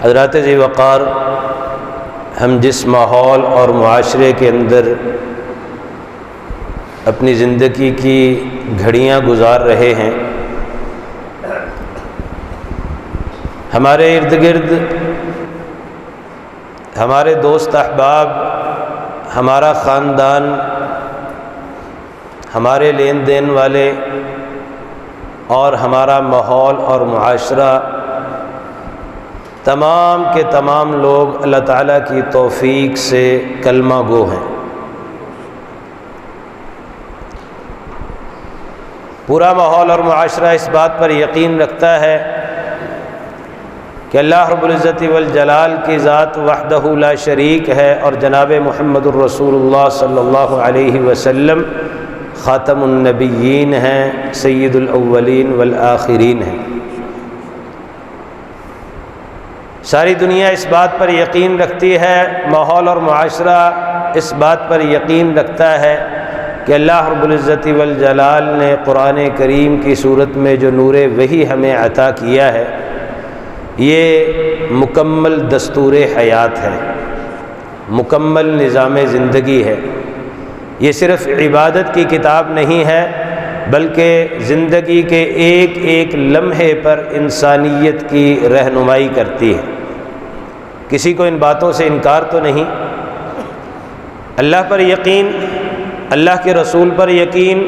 حضرات ذی وقار، ہم جس ماحول اور معاشرے کے اندر اپنی زندگی کی گھڑیاں گزار رہے ہیں، ہمارے ارد گرد ہمارے دوست احباب، ہمارا خاندان، ہمارے لین دین والے اور ہمارا ماحول اور معاشرہ، تمام کے تمام لوگ اللہ تعالیٰ کی توفیق سے کلمہ گو ہیں۔ پورا ماحول اور معاشرہ اس بات پر یقین رکھتا ہے کہ اللہ رب العزت والجلال کی ذات وحدہ لا شریک ہے، اور جناب محمد الرسول اللہ صلی اللہ علیہ وسلم خاتم النبیین ہیں، سید الاولین والآخرین ہیں۔ ساری دنیا اس بات پر یقین رکھتی ہے، ماحول اور معاشرہ اس بات پر یقین رکھتا ہے کہ اللہ رب العزت والجلال نے قرآن کریم کی صورت میں جو نور وحی ہمیں عطا کیا ہے، یہ مکمل دستور حیات ہے، مکمل نظام زندگی ہے۔ یہ صرف عبادت کی کتاب نہیں ہے، بلکہ زندگی کے ایک ایک لمحے پر انسانیت کی رہنمائی کرتی ہے۔ کسی کو ان باتوں سے انکار تو نہیں۔ اللہ پر یقین، اللہ کے رسول پر یقین،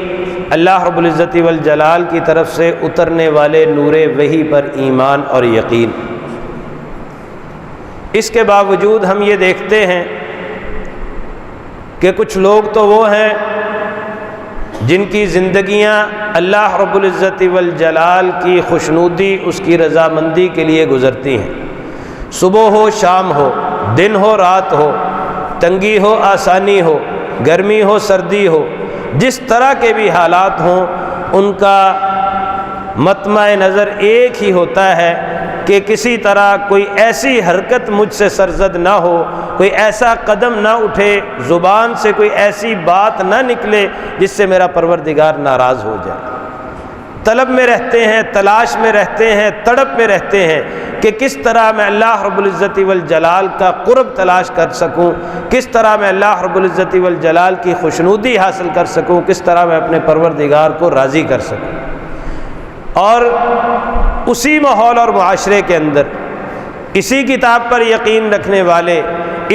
اللہ رب العزت والجلال کی طرف سے اترنے والے نور وحی پر ایمان اور یقین۔ اس کے باوجود ہم یہ دیکھتے ہیں کہ کچھ لوگ تو وہ ہیں جن کی زندگیاں اللہ رب العزت والجلال کی خوشنودی، اس کی رضامندی کے لیے گزرتی ہیں۔ صبح ہو شام ہو، دن ہو رات ہو، تنگی ہو آسانی ہو، گرمی ہو سردی ہو، جس طرح کے بھی حالات ہوں، ان کا مطمع نظر ایک ہی ہوتا ہے کہ کسی طرح کوئی ایسی حرکت مجھ سے سرزد نہ ہو، کوئی ایسا قدم نہ اٹھے، زبان سے کوئی ایسی بات نہ نکلے جس سے میرا پروردگار ناراض ہو جائے۔ طلب میں رہتے ہیں، تلاش میں رہتے ہیں، تڑپ میں رہتے ہیں کہ کس طرح میں اللہ رب العزت والجلال کا قرب تلاش کر سکوں، کس طرح میں اللہ رب العزت والجلال کی خوشنودی حاصل کر سکوں، کس طرح میں اپنے پروردگار کو راضی کر سکوں۔ اور اسی ماحول اور معاشرے کے اندر اسی کتاب پر یقین رکھنے والے،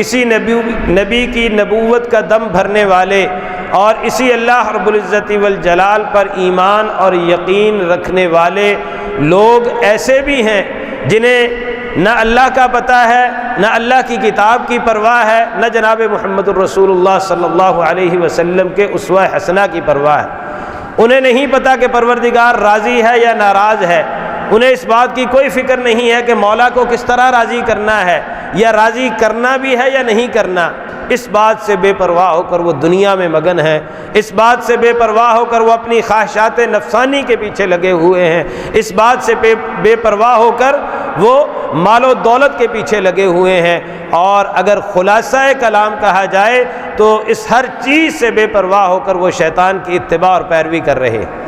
اسی نبی کی نبوت کا دم بھرنے والے، اور اسی اللہ رب العزت والجلال پر ایمان اور یقین رکھنے والے لوگ ایسے بھی ہیں جنہیں نہ اللہ کا پتہ ہے، نہ اللہ کی کتاب کی پرواہ ہے، نہ جناب محمد الرسول اللہ صلی اللہ علیہ وسلم کے اسوہ حسنہ کی پرواہ ہے۔ انہیں نہیں پتہ کہ پروردگار راضی ہے یا ناراض ہے، انہیں اس بات کی کوئی فکر نہیں ہے کہ مولا کو کس طرح راضی کرنا ہے، یا راضی کرنا بھی ہے یا نہیں کرنا۔ اس بات سے بے پرواہ ہو کر وہ دنیا میں مگن ہیں، اس بات سے بے پرواہ ہو کر وہ اپنی خواہشات نفسانی کے پیچھے لگے ہوئے ہیں، اس بات سے بے پرواہ ہو کر وہ مال و دولت کے پیچھے لگے ہوئے ہیں۔ اور اگر خلاصہ کلام کہا جائے تو اس ہر چیز سے بے پرواہ ہو کر وہ شیطان کی اتباع اور پیروی کر رہے ہیں۔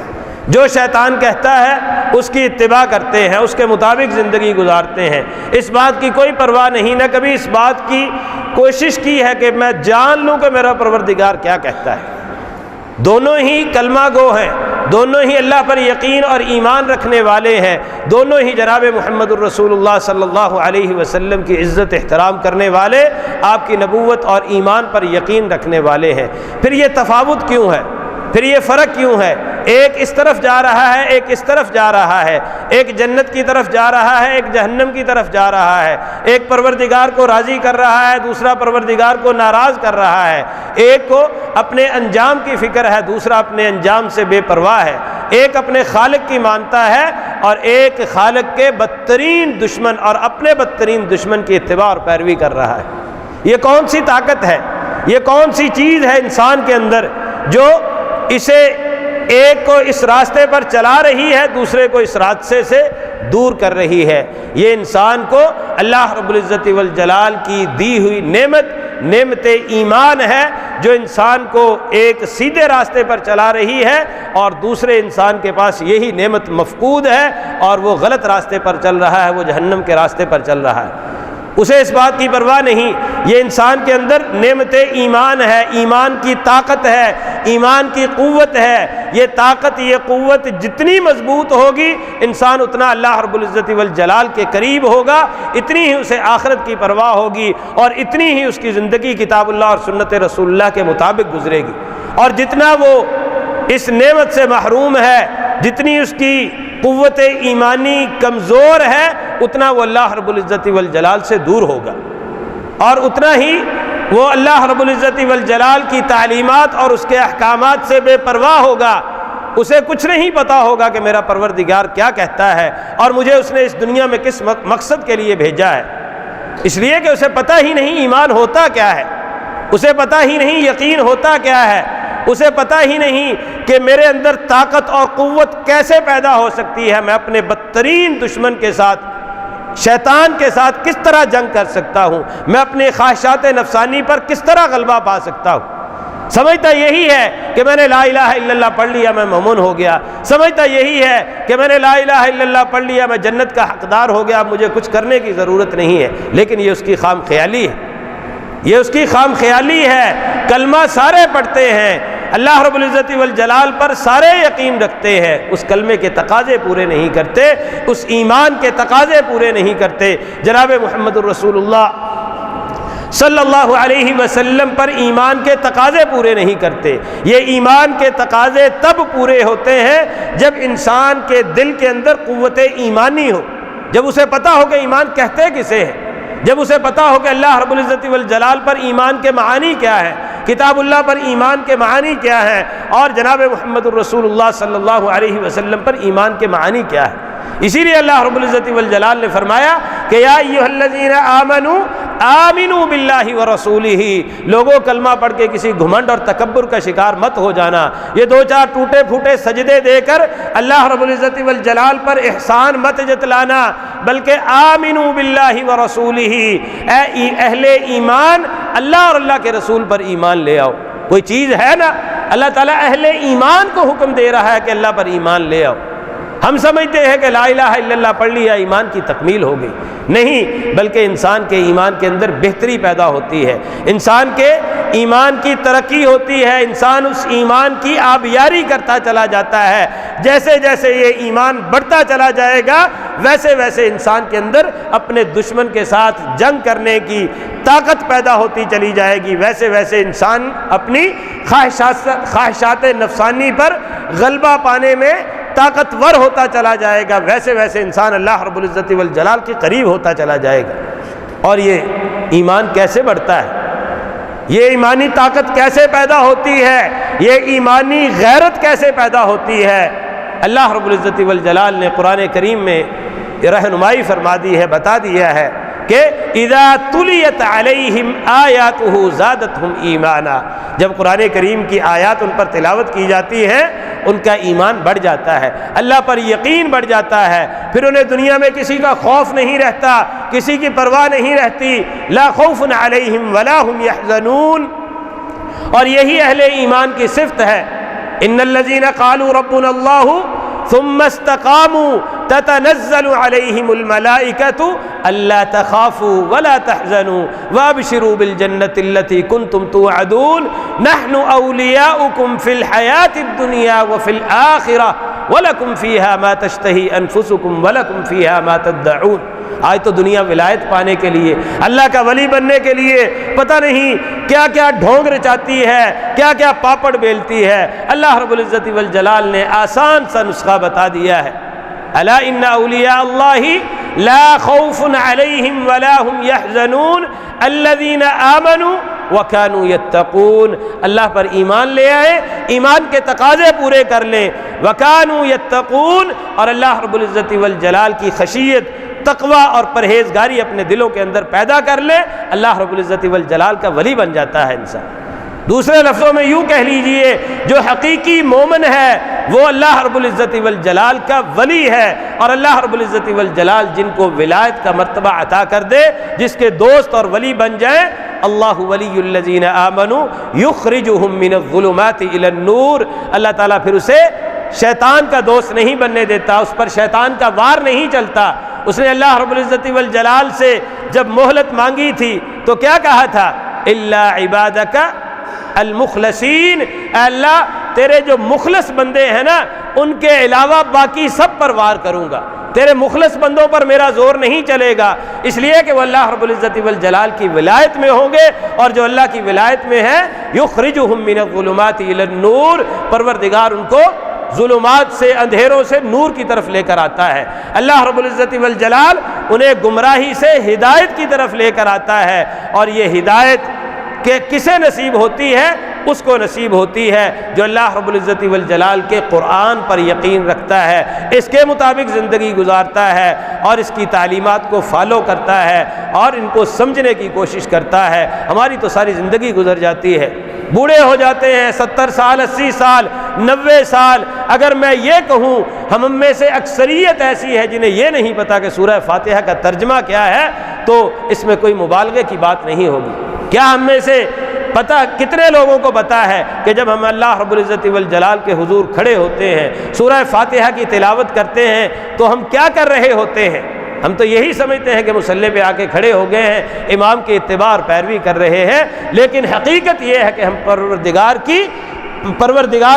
جو شیطان کہتا ہے اس کی اتباع کرتے ہیں، اس کے مطابق زندگی گزارتے ہیں۔ اس بات کی کوئی پرواہ نہیں، نہ کبھی اس بات کی کوشش کی ہے کہ میں جان لوں کہ میرا پروردگار کیا کہتا ہے۔ دونوں ہی کلمہ گو ہیں، دونوں ہی اللہ پر یقین اور ایمان رکھنے والے ہیں، دونوں ہی جناب محمد الرسول اللہ صلی اللہ علیہ وسلم کی عزت احترام کرنے والے، آپ کی نبوت اور ایمان پر یقین رکھنے والے ہیں۔ پھر یہ تفاوت کیوں ہے؟ پھر یہ فرق کیوں ہے؟ ایک اس طرف جا رہا ہے، ایک اس طرف جا رہا ہے، ایک جنت کی طرف جا رہا ہے، ایک جہنم کی طرف جا رہا ہے، ایک پروردگار کو راضی کر رہا ہے، دوسرا پروردگار کو ناراض کر رہا ہے، ایک کو اپنے انجام کی فکر ہے، دوسرا اپنے انجام سے بے پرواہ ہے، ایک اپنے خالق کی مانتا ہے اور ایک خالق کے بدترین دشمن اور اپنے بدترین دشمن کی اتباع اور پیروی کر رہا ہے۔ یہ کون سی طاقت ہے، یہ کون سی چیز ہے انسان کے اندر جو اسے ایک کو اس راستے پر چلا رہی ہے، دوسرے کو اس راستے سے دور کر رہی ہے؟ یہ انسان کو اللہ رب العزت والجلال کی دی ہوئی نعمت ایمان ہے، جو انسان کو ایک سیدھے راستے پر چلا رہی ہے، اور دوسرے انسان کے پاس یہی نعمت مفقود ہے اور وہ غلط راستے پر چل رہا ہے، وہ جہنم کے راستے پر چل رہا ہے۔ اسے اس بات کی پرواہ نہیں۔ یہ انسان کے اندر نعمت ایمان ہے، ایمان کی طاقت ہے، ایمان کی قوت ہے۔ یہ طاقت، یہ قوت جتنی مضبوط ہوگی انسان اتنا اللہ رب العزت والجلال کے قریب ہوگا، اتنی ہی اسے آخرت کی پرواہ ہوگی، اور اتنی ہی اس کی زندگی کتاب اللہ اور سنت رسول اللہ کے مطابق گزرے گی۔ اور جتنا وہ اس نعمت سے محروم ہے، جتنی اس کی قوت ایمانی کمزور ہے، اتنا وہ اللہ رب العزت والجلال سے دور ہوگا، اور اتنا ہی وہ اللہ رب العزت والجلال کی تعلیمات اور اس کے احکامات سے بے پرواہ ہوگا۔ اسے کچھ نہیں پتا ہوگا کہ میرا پروردگار کیا کہتا ہے اور مجھے اس نے اس دنیا میں کس مقصد کے لیے بھیجا ہے، اس لیے کہ اسے پتہ ہی نہیں ایمان ہوتا کیا ہے، اسے پتہ ہی نہیں یقین ہوتا کیا ہے، اسے پتہ ہی نہیں کہ میرے اندر طاقت اور قوت کیسے پیدا ہو سکتی ہے، میں اپنے بدترین دشمن کے ساتھ، شیطان کے ساتھ کس طرح جنگ کر سکتا ہوں، میں اپنے خواہشات نفسانی پر کس طرح غلبہ پا سکتا ہوں۔ سمجھتا یہی ہے کہ میں نے لا الہ الا اللہ پڑھ لیا میں مومن ہو گیا، سمجھتا یہی ہے کہ میں نے لا الہ الا اللہ پڑھ لیا میں جنت کا حقدار ہو گیا، مجھے کچھ کرنے کی ضرورت نہیں ہے۔ لیکن یہ اس کی خام خیالی ہے، یہ اس کی خام خیالی ہے۔ کلمہ سارے پڑھتے ہیں، اللہ رب العزت والجلال پر سارے یقین رکھتے ہیں، اس کلمے کے تقاضے پورے نہیں کرتے، اس ایمان کے تقاضے پورے نہیں کرتے۔ جناب محمد الرسول اللہ صلی اللہ علیہ وسلم پر ایمان کے تقاضے پورے نہیں کرتے۔ یہ ایمان کے تقاضے تب پورے ہوتے ہیں جب انسان کے دل کے اندر قوت ایمانی ہو، جب اسے پتہ ہو کہ ایمان کہتے کسے ہے، جب اسے پتہ ہو کہ اللہ رب العزت والجلال پر ایمان کے معانی کیا ہے، کتاب اللہ پر ایمان کے معانی کیا ہے، اور جناب محمد الرسول اللہ صلی اللہ علیہ وسلم پر ایمان کے معانی کیا ہے۔ اسی لیے اللہ رب العزت والجلال نے فرمایا کہ یا ایھا الذین آمنوا آمنوا باللہ ورسولہ، لوگوں کلمہ پڑھ کے کسی گھمنڈ اور تکبر کا شکار مت ہو جانا، یہ دو چار ٹوٹے پھوٹے سجدے دے کر اللہ رب العزت والجلال پر احسان مت جتلانا، بلکہ آمنوا باللہ ورسولہ، اے اہل ایمان اللہ اور اللہ کے رسول پر ایمان لے آؤ۔ کوئی چیز ہے نا، اللہ تعالیٰ اہل ایمان کو حکم دے رہا ہے کہ اللہ پر ایمان لے آؤ۔ ہم سمجھتے ہیں کہ لا الہ الا اللہ پڑھ لیا ایمان کی تکمیل ہو گئی، نہیں، بلکہ انسان کے ایمان کے اندر بہتری پیدا ہوتی ہے، انسان کے ایمان کی ترقی ہوتی ہے، انسان اس ایمان کی آبیاری کرتا چلا جاتا ہے۔ جیسے جیسے یہ ایمان بڑھتا چلا جائے گا ویسے ویسے انسان کے اندر اپنے دشمن کے ساتھ جنگ کرنے کی طاقت پیدا ہوتی چلی جائے گی، ویسے ویسے انسان اپنی خواہشات نفسانی پر غلبہ پانے میں طاقتور ہوتا چلا جائے گا، ویسے ویسے انسان اللہ رب العزت والجلال کے قریب ہوتا چلا جائے گا۔ اور یہ ایمان کیسے بڑھتا ہے، یہ ایمانی طاقت کیسے پیدا ہوتی ہے، یہ ایمانی غیرت کیسے پیدا ہوتی ہے، اللہ رب العزت والجلال نے قرآن کریم میں رہنمائی فرما دی ہے، بتا دیا ہے کہ اذا تلیت علیہم آیاتہ زادتہم ایمانا، جب قرآن کریم کی آیات ان پر تلاوت کی جاتی ہے ان کا ایمان بڑھ جاتا ہے، اللہ پر یقین بڑھ جاتا ہے، پھر انہیں دنیا میں کسی کا خوف نہیں رہتا، کسی کی پرواہ نہیں رہتی، لا خوف علیہم ولا هم یحزنون۔ اور یہی اہل ایمان کی صفت ہے، ان الذین قالوا ربنا اللہ ثم استقاموا تتنزل علیہم الملائکۃ الا تخافوا ولا تحزنوا وابشروا بالجنۃ التي كنتم توعدون نحن اولیاؤکم فی الحیاۃ الدنیا وفی الآخرہ ولکم فیہا ما تشتہی انفسکم ولکم فیہا ما تدعون۔ آج تو دنیا ولایت پانے کے لیے، اللہ کا ولی بننے کے لیے پتہ نہیں کیا کیا ڈھونگ رچاتی ہے، کیا کیا پاپڑ بیلتی ہے۔ اللہ رب العزت والجلال نے آسان سا نسخہ بتا دیا ہے، الا ان اولیاء اللہ لا خوف علیہم ولا هم یحزنون الذین آمنوا وکانوا یتقون۔ اللہ پر ایمان لے آئے، ایمان کے تقاضے پورے کر لیں، وکانوا یتقون، اور اللہ رب العزت والجلال کی خشیت، تقوی اور پرہیزگاری اپنے دلوں کے اندر پیدا کر لے، اللہ رب العزت والجلال کا ولی بن جاتا ہے انسان۔ دوسرے لفظوں میں یوں کہہ لیجئے، جو حقیقی مومن ہے وہ اللہ رب العزت والجلال کا ولی ہے، اور اللہ رب العزت والجلال جن کو ولایت کا مرتبہ عطا کر دے، جس کے دوست اور ولی بن جائیں، اللہ ولی الذین آمنوا یخرجہم من الظلمات الی النور، اللہ تعالیٰ پھر اسے شیطان کا دوست نہیں بننے دیتا، اس پر شیطان کا وار نہیں چلتا، اس نے اللہ رب العزت والجلال سے جب مہلت مانگی تھی تو کیا کہا تھا؟ الا عبادک المخلصین، اے اللہ تیرے جو مخلص بندے ہیں نا ان کے علاوہ باقی سب پر وار کروں گا، تیرے مخلص بندوں پر میرا زور نہیں چلے گا، اس لیے کہ وہ اللہ رب العزت والجلال کی ولایت میں ہوں گے، اور جو اللہ کی ولایت میں ہے یخرجہم من الظلمات الی النور، پروردگار ان کو ظلمات سے، اندھیروں سے نور کی طرف لے کر آتا ہے۔ اللہ رب العزت والجلال انہیں گمراہی سے ہدایت کی طرف لے کر آتا ہے، اور یہ ہدایت کہ کسے نصیب ہوتی ہے؟ اس کو نصیب ہوتی ہے جو اللہ رب العزت والجلال کے قرآن پر یقین رکھتا ہے، اس کے مطابق زندگی گزارتا ہے اور اس کی تعلیمات کو فالو کرتا ہے اور ان کو سمجھنے کی کوشش کرتا ہے۔ ہماری تو ساری زندگی گزر جاتی ہے، بوڑھے ہو جاتے ہیں، 70 سال 80 سال 90 سال، اگر میں یہ کہوں ہم میں سے اکثریت ایسی ہے جنہیں یہ نہیں پتا کہ سورہ فاتحہ کا ترجمہ کیا ہے، تو اس میں کوئی مبالغے کی بات نہیں ہوگی۔ کیا ہم میں سے پتہ کتنے لوگوں کو پتہ ہے کہ جب ہم اللہ رب العزت والجلال کے حضور کھڑے ہوتے ہیں، سورہ فاتحہ کی تلاوت کرتے ہیں، تو ہم کیا کر رہے ہوتے ہیں؟ ہم تو یہی سمجھتے ہیں کہ مصلی پہ آ کے کھڑے ہو گئے ہیں، امام کی اتباع اور پیروی کر رہے ہیں، لیکن حقیقت یہ ہے کہ ہم پروردگار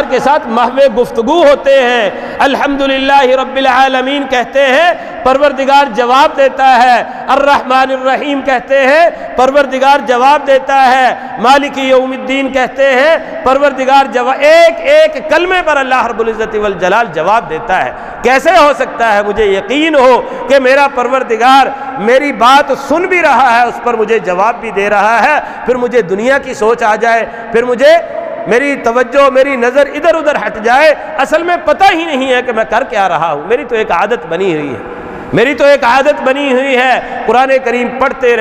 کے ساتھ محو گفتگو ہوتے ہیں۔ الحمدللہ رب العالمین کہتے ہیں، پروردگار جواب دیتا ہے۔ الرحمن الرحیم کہتے ہیں، پروردگار جواب دیتا ہے۔ مالک یوم الدین کہتے ہیں، پروردگار ایک ایک کلمے پر اللہ رب العزت والجلال جواب دیتا ہے۔ کیسے ہو سکتا ہے مجھے یقین ہو کہ میرا پروردگار میری بات سن بھی رہا ہے، اس پر مجھے جواب بھی دے رہا ہے، پھر مجھے دنیا کی سوچ آ جائے، پھر مجھے میری توجہ، میری نظر ادھر ادھر ہٹ جائے، اصل میں پتہ ہی نہیں ہے کہ میں کر کیا رہا ہوں۔ میری تو ایک عادت بنی ہوئی ہے، قرآن کریم پڑھتے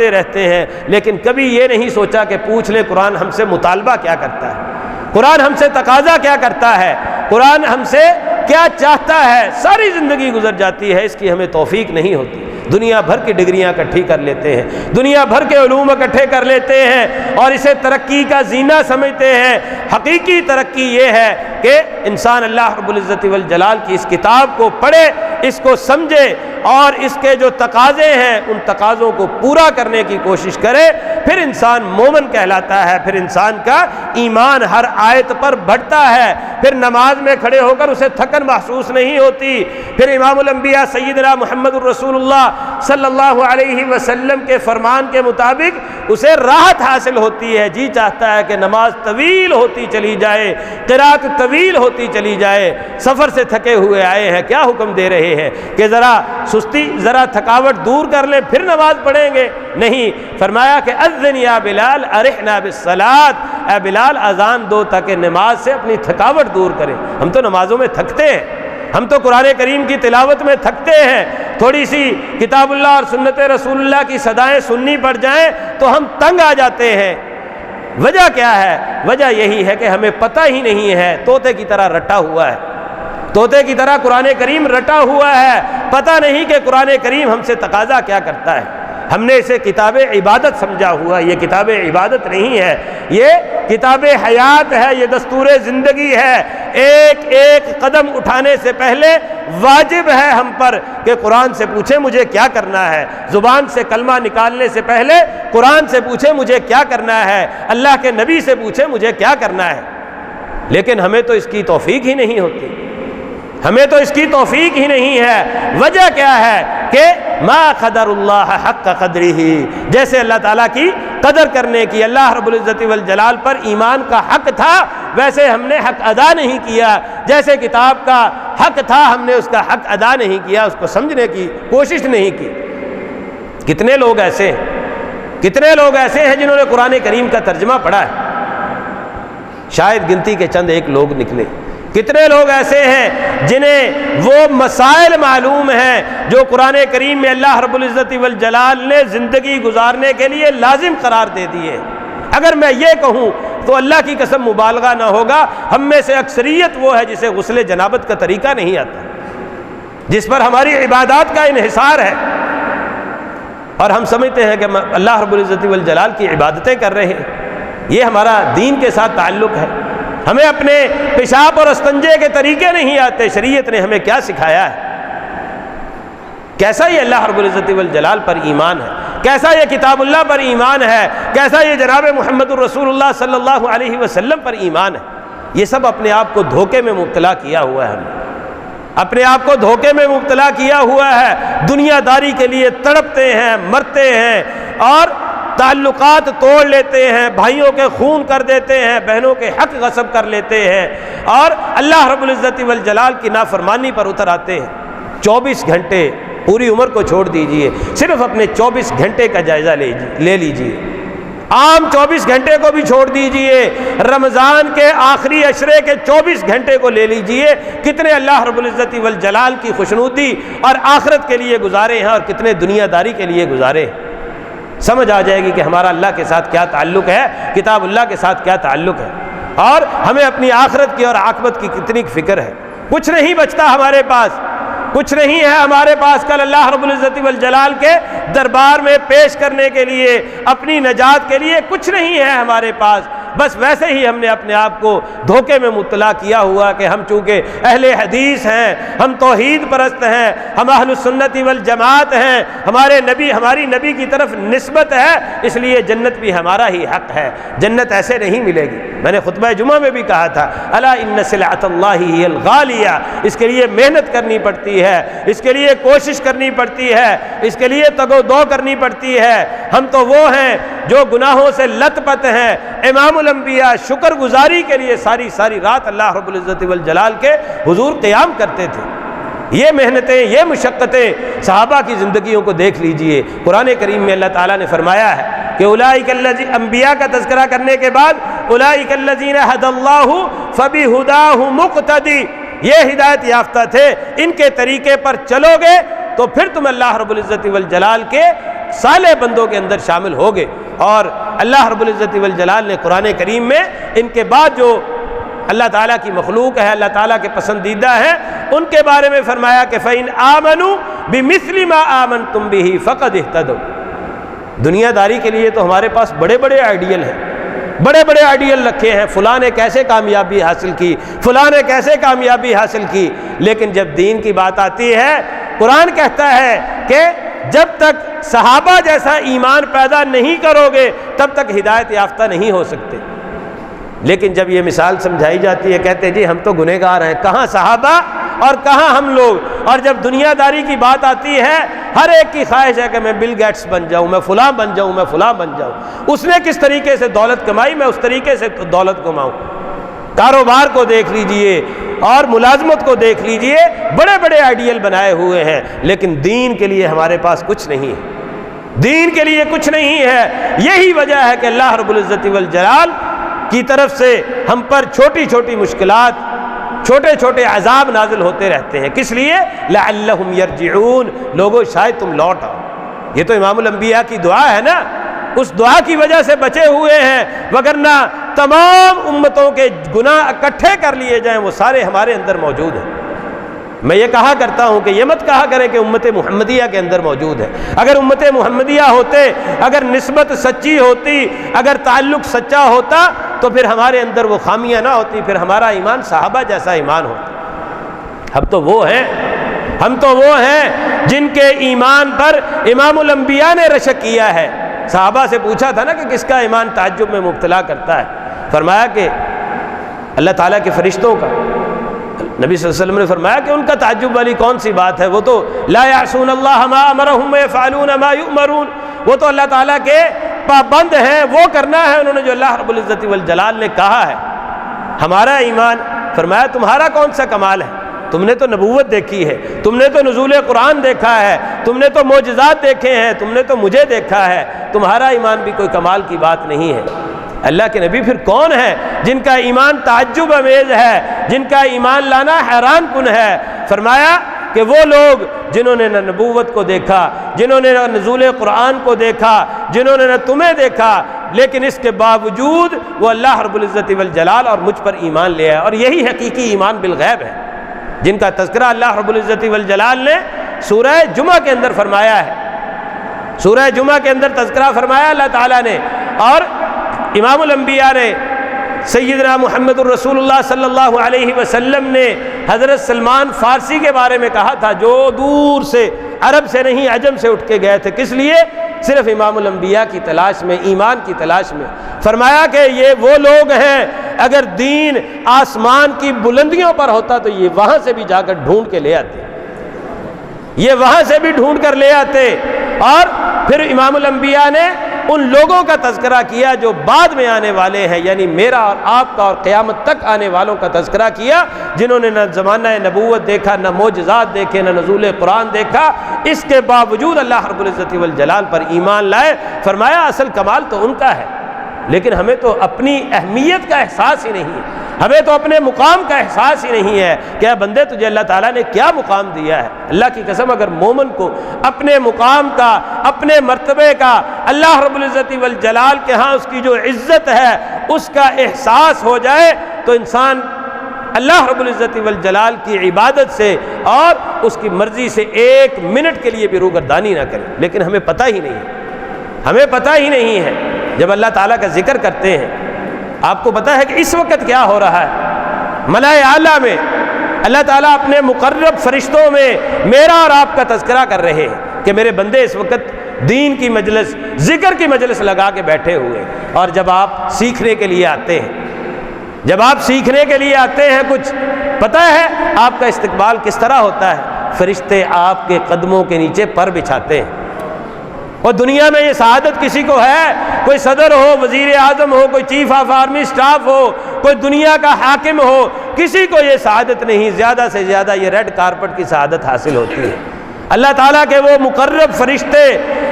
رہتے ہیں، لیکن کبھی یہ نہیں سوچا کہ پوچھ لے قرآن ہم سے مطالبہ کیا کرتا ہے، قرآن ہم سے تقاضا کیا کرتا ہے، قرآن ہم سے کیا چاہتا ہے۔ ساری زندگی گزر جاتی ہے، اس کی ہمیں توفیق نہیں ہوتی۔ دنیا بھر کی ڈگریاں اکٹھی کر لیتے ہیں، دنیا بھر کے علوم اکٹھے کر لیتے ہیں اور اسے ترقی کا زینہ سمجھتے ہیں۔ حقیقی ترقی یہ ہے کہ انسان اللہ رب العزت والجلال کی اس کتاب کو پڑھے، اس کو سمجھے اور اس کے جو تقاضے ہیں ان تقاضوں کو پورا کرنے کی کوشش کرے، پھر انسان مومن کہلاتا ہے، پھر انسان کا ایمان ہر آیت پر بڑھتا ہے، پھر نماز میں کھڑے ہو کر اسے تھکن محسوس نہیں ہوتی، پھر امام الانبیاء سیدنا محمد الرسول اللہ صلی اللہ علیہ وسلم کے فرمان کے مطابق اسے راحت حاصل ہوتی ہے۔ جی چاہتا ہے کہ نماز طویل ہوتی چلی جائے، قرات طویل ہوتی چلی جائے۔ سفر سے تھکے ہوئے آئے ہیں، کیا حکم دے رہے ہیں کہ ذرا سستی، ذرا تھکاوٹ دور کر لیں پھر نماز پڑھیں گے؟ نہیں، فرمایا کہ اذن یا بلال ارحنا بالصلاۃ، اے بلال اذان دو تاکہ نماز سے اپنی تھکاوٹ دور کریں۔ ہم تو نمازوں میں تھکتے ہیں، ہم تو قرآن کریم کی تلاوت میں تھکتے ہیں، تھوڑی سی کتاب اللہ اور سنت رسول اللہ کی صدائیں سننی پڑ جائیں تو ہم تنگ آ جاتے ہیں۔ وجہ کیا ہے؟ وجہ یہی ہے کہ ہمیں پتہ ہی نہیں ہے، طوطے کی طرح رٹا ہوا ہے، طوطے کی طرح قرآن کریم رٹا ہوا ہے، پتہ نہیں کہ قرآن کریم ہم سے تقاضا کیا کرتا ہے۔ ہم نے اسے کتاب عبادت سمجھا ہوا، یہ کتاب عبادت نہیں ہے، یہ کتاب حیات ہے، یہ دستور زندگی ہے۔ ایک ایک قدم اٹھانے سے پہلے واجب ہے ہم پر کہ قرآن سے پوچھیں مجھے کیا کرنا ہے، زبان سے کلمہ نکالنے سے پہلے قرآن سے پوچھیں مجھے کیا کرنا ہے، اللہ کے نبی سے پوچھیں مجھے کیا کرنا ہے۔ لیکن ہمیں تو اس کی توفیق ہی نہیں ہوتی، ہمیں تو اس کی توفیق ہی نہیں ہے۔ وجہ کیا ہے کہ ما قدر اللہ حق قدرہ، جیسے اللہ تعالیٰ کی قدر کرنے کی، اللہ رب العزت والجلال پر ایمان کا حق تھا، ویسے ہم نے حق ادا نہیں کیا، جیسے کتاب کا حق تھا ہم نے اس کا حق ادا نہیں کیا، اس کو سمجھنے کی کوشش نہیں کی۔ کتنے لوگ ایسے ہیں جنہوں نے قرآن کریم کا ترجمہ پڑھا ہے؟ شاید گنتی کے چند ایک لوگ نکلے۔ کتنے لوگ ایسے ہیں جنہیں وہ مسائل معلوم ہیں جو قرآن کریم میں اللہ رب العزت والجلال نے زندگی گزارنے کے لیے لازم قرار دے دیے۔ اگر میں یہ کہوں تو اللہ کی قسم مبالغہ نہ ہوگا، ہم میں سے اکثریت وہ ہے جسے غسل جنابت کا طریقہ نہیں آتا، جس پر ہماری عبادات کا انحصار ہے، اور ہم سمجھتے ہیں کہ اللہ رب العزت والجلال کی عبادتیں کر رہے ہیں، یہ ہمارا دین کے ساتھ تعلق ہے۔ ہمیں اپنے پیشاب اور استنجے کے طریقے نہیں آتے، شریعت نے ہمیں کیا سکھایا ہے، کیسا یہ اللہ رب العزت والجلال پر ایمان ہے، کیسا یہ کتاب اللہ پر ایمان ہے، کیسا یہ جناب محمد الرسول اللہ صلی اللہ علیہ وسلم پر ایمان ہے۔ یہ سب اپنے آپ کو دھوکے میں مبتلا کیا ہوا ہے، ہم نے اپنے آپ کو دھوکے میں مبتلا کیا ہوا ہے، دنیا داری کے لیے تڑپتے ہیں، مرتے ہیں اور تعلقات توڑ لیتے ہیں، بھائیوں کے خون کر دیتے ہیں، بہنوں کے حق غصب کر لیتے ہیں اور اللہ رب العزت والجلال کی نافرمانی پر اتر آتے ہیں۔ 24 گھنٹے پوری عمر کو چھوڑ دیجئے، صرف اپنے 24 گھنٹے کا جائزہ لے لیجئے، عام 24 گھنٹے کو بھی چھوڑ دیجئے، رمضان کے آخری عشرے کے 24 گھنٹے کو لے لیجئے، کتنے اللہ رب العزت والجلال کی خوشنودی اور آخرت کے لیے گزارے ہیں اور کتنے دنیا داری کے لیے گزارے ہیں۔ سمجھ آ جائے گی کہ ہمارا اللہ کے ساتھ کیا تعلق ہے، کتاب اللہ کے ساتھ کیا تعلق ہے، اور ہمیں اپنی آخرت کی اور عاقبت کی کتنی فکر ہے۔ کچھ نہیں بچتا ہمارے پاس، کچھ نہیں ہے ہمارے پاس کل اللہ رب العزت والجلال کے دربار میں پیش کرنے کے لیے، اپنی نجات کے لیے کچھ نہیں ہے ہمارے پاس۔ بس ویسے ہی ہم نے اپنے آپ کو دھوکے میں مبتلا کیا ہوا کہ ہم چونکہ اہل حدیث ہیں، ہم توحید پرست ہیں، ہم اہل السنت والجماعت ہیں، ہماری نبی کی طرف نسبت ہے، اس لیے جنت بھی ہمارا ہی حق ہے۔ جنت ایسے نہیں ملے گی۔ میں نے خطبہ جمعہ میں بھی کہا تھا، الا ان سلعۃ اللہ ہی الغالیہ، اس کے لیے محنت کرنی پڑتی ہے، اس کے لیے کوشش کرنی پڑتی ہے، اس کے لیے تگ و دو کرنی پڑتی ہے۔ ہم تو وہ ہیں جو گناہوں سے لت پت ہیں۔ امام الانبیاء شکر گزاری کے لیے ساری رات اللہ رب العزت والجلال کے حضور قیام کرتے تھے۔ یہ محنتیں، یہ مشقتیں صحابہ کی زندگیوں کو دیکھ لیجئے۔ قرآن کریم میں اللہ تعالیٰ نے فرمایا ہے کہ اولئک الذین، انبیاء کا تذکرہ کرنے کے بعد اولئک الذین ھدی اللہ فبہداہ مقتدی، یہ ہدایت یافتہ تھے، ان کے طریقے پر چلو گے تو پھر تم اللہ رب العزت والجلال کے صالح بندوں کے اندر شامل ہوگے۔ اور اللہ رب العزت والجلال نے قرآن کریم میں ان کے بعد جو اللہ تعالیٰ کی مخلوق ہے، اللہ تعالیٰ کے پسندیدہ ہیں، ان کے بارے میں فرمایا کہ فَإِنْ آمَنُوا بِمِثْلِ مَا آمَنْتُمْ بِهِ فَقَدِ اهْتَدَوْا۔ دنیا داری کے لیے تو ہمارے پاس بڑے بڑے آئیڈیل ہیں، بڑے بڑے آئیڈیل رکھے ہیں، فلاں نے کیسے کامیابی حاصل کی، فلاں نے کیسے کامیابی حاصل کی، لیکن جب دین کی بات آتی ہے، قرآن کہتا ہے کہ جب تک صحابہ جیسا ایمان پیدا نہیں کرو گے تب تک ہدایت یافتہ نہیں ہو سکتے۔ لیکن جب یہ مثال سمجھائی جاتی ہے، کہتے ہیں جی ہم تو گنہگار ہیں، کہاں صحابہ اور کہاں ہم لوگ۔ اور جب دنیا داری کی بات آتی ہے، ہر ایک کی خواہش ہے کہ میں بل گیٹس بن جاؤں، میں فلاں بن جاؤں، میں فلاں بن جاؤں۔ اس نے کس طریقے سے دولت کمائی، میں اس طریقے سے دولت کماؤں۔ کاروبار کو دیکھ لیجئے اور ملازمت کو دیکھ لیجئے، بڑے بڑے آئیڈیل بنائے ہوئے ہیں، لیکن دین کے لیے ہمارے پاس کچھ نہیں ہے، دین کے لیے کچھ نہیں ہے۔ یہی وجہ ہے کہ اللہ رب العزت والجلال کی طرف سے ہم پر چھوٹی چھوٹی مشکلات، چھوٹے چھوٹے عذاب نازل ہوتے رہتے ہیں۔ کس لیے؟ لعلہم یرجعون، لوگوں شاید تم لوٹ آؤ۔ یہ تو امام الانبیاء کی دعا ہے نا، اس دعا کی وجہ سے بچے ہوئے ہیں، وگرنہ تمام امتوں کے گناہ اکٹھے کر لیے جائیں وہ سارے ہمارے اندر موجود ہیں۔ میں یہ کہا کرتا ہوں کہ یہ مت کہا کریں کہ امت محمدیہ کے اندر موجود ہے۔ اگر امت محمدیہ ہوتے، اگر نسبت سچی ہوتی، اگر تعلق سچا ہوتا تو پھر ہمارے اندر وہ خامیاں نہ ہوتی، پھر ہمارا ایمان صحابہ جیسا ایمان ہوتا۔ ہم تو وہ ہیں جن کے ایمان پر امام الانبیاء نے رشک کیا ہے۔ صحابہ سے پوچھا تھا نا کہ کس کا ایمان تعجب میں مبتلا کرتا ہے، فرمایا کہ اللہ تعالیٰ کے فرشتوں کا۔ نبی صلی اللہ علیہ وسلم نے فرمایا کہ ان کا تعجب والی کون سی بات ہے، وہ تو لا یعصون اللہ ما امرهم ویفعلون ما یؤمرون، وہ تو اللہ تعالیٰ کے پابند ہیں، وہ کرنا ہے انہوں نے جو اللہ رب العزت والجلال نے کہا ہے۔ ہمارا ایمان، فرمایا تمہارا کون سا کمال ہے، تم نے تو نبوت دیکھی ہے، تم نے تو نزول قرآن دیکھا ہے، تم نے تو معجزات دیکھے ہیں، تم نے تو مجھے دیکھا ہے، تمہارا ایمان بھی کوئی کمال کی بات نہیں ہے۔ اللہ کے نبی پھر کون ہے جن کا ایمان تعجب امیز ہے، جن کا ایمان لانا حیران کن ہے؟ فرمایا کہ وہ لوگ جنہوں نے نہ نبوت کو دیکھا، جنہوں نے نہ نزول قرآن کو دیکھا، جنہوں نے نہ تمہیں دیکھا، لیکن اس کے باوجود وہ اللہ رب العزت والجلال اور مجھ پر ایمان لے آئے، اور یہی حقیقی ایمان بالغیب ہے جن کا تذکرہ اللہ رب العزت والجلال نے سورہ جمعہ کے اندر فرمایا ہے۔ سورہ جمعہ کے اندر تذکرہ فرمایا اللہ تعالیٰ نے، اور امام الانبیاء نے سیدنا محمد الرسول اللہ صلی اللہ علیہ وسلم نے حضرت سلمان فارسی کے بارے میں کہا تھا، جو دور سے، عرب سے نہیں عجم سے اٹھ کے گئے تھے، کس لیے؟ صرف امام الانبیاء کی تلاش میں، ایمان کی تلاش میں۔ فرمایا کہ یہ وہ لوگ ہیں، اگر دین آسمان کی بلندیوں پر ہوتا تو یہ وہاں سے بھی جا کر ڈھونڈ کے لے آتے، یہ وہاں سے بھی ڈھونڈ کر لے آتے۔ اور پھر امام الانبیاء نے ان لوگوں کا تذکرہ کیا جو بعد میں آنے والے ہیں، یعنی میرا اور آپ کا اور قیامت تک آنے والوں کا تذکرہ کیا، جنہوں نے نہ زمانہ نبوت دیکھا، نہ معجزات دیکھے، نہ نزول قرآن دیکھا، اس کے باوجود اللہ رب العزت والجلال پر ایمان لائے۔ فرمایا اصل کمال تو ان کا ہے، لیکن ہمیں تو اپنی اہمیت کا احساس ہی نہیں ہے، ہمیں تو اپنے مقام کا احساس ہی نہیں ہے کہ اے بندے تجھے اللہ تعالیٰ نے کیا مقام دیا ہے۔ اللہ کی قسم، اگر مومن کو اپنے مقام کا، اپنے مرتبے کا، اللہ رب العزت والجلال کے ہاں اس کی جو عزت ہے اس کا احساس ہو جائے تو انسان اللہ رب العزت والجلال کی عبادت سے اور اس کی مرضی سے ایک منٹ کے لیے بھی روگردانی نہ کرے۔ لیکن ہمیں پتہ ہی نہیں ہے، ہمیں پتہ ہی نہیں ہے۔ جب اللہ تعالیٰ کا ذکر کرتے ہیں، آپ کو پتہ ہے کہ اس وقت کیا ہو رہا ہے؟ ملائے اعلیٰ میں اللہ تعالیٰ اپنے مقرب فرشتوں میں میرا اور آپ کا تذکرہ کر رہے ہیں کہ میرے بندے اس وقت دین کی مجلس، ذکر کی مجلس لگا کے بیٹھے ہوئے۔ اور جب آپ سیکھنے کے لیے آتے ہیں، جب آپ سیکھنے کے لیے آتے ہیں، کچھ پتہ ہے آپ کا استقبال کس طرح ہوتا ہے؟ فرشتے آپ کے قدموں کے نیچے پر بچھاتے ہیں۔ اور دنیا میں یہ سعادت کسی کو ہے؟ کوئی صدر ہو، وزیر اعظم ہو، کوئی چیف آف آرمی سٹاف ہو، کوئی دنیا کا حاکم ہو، کسی کو یہ سعادت نہیں۔ زیادہ سے زیادہ یہ ریڈ کارپٹ کی سعادت حاصل ہوتی ہے۔ اللہ تعالیٰ کے وہ مقرب فرشتے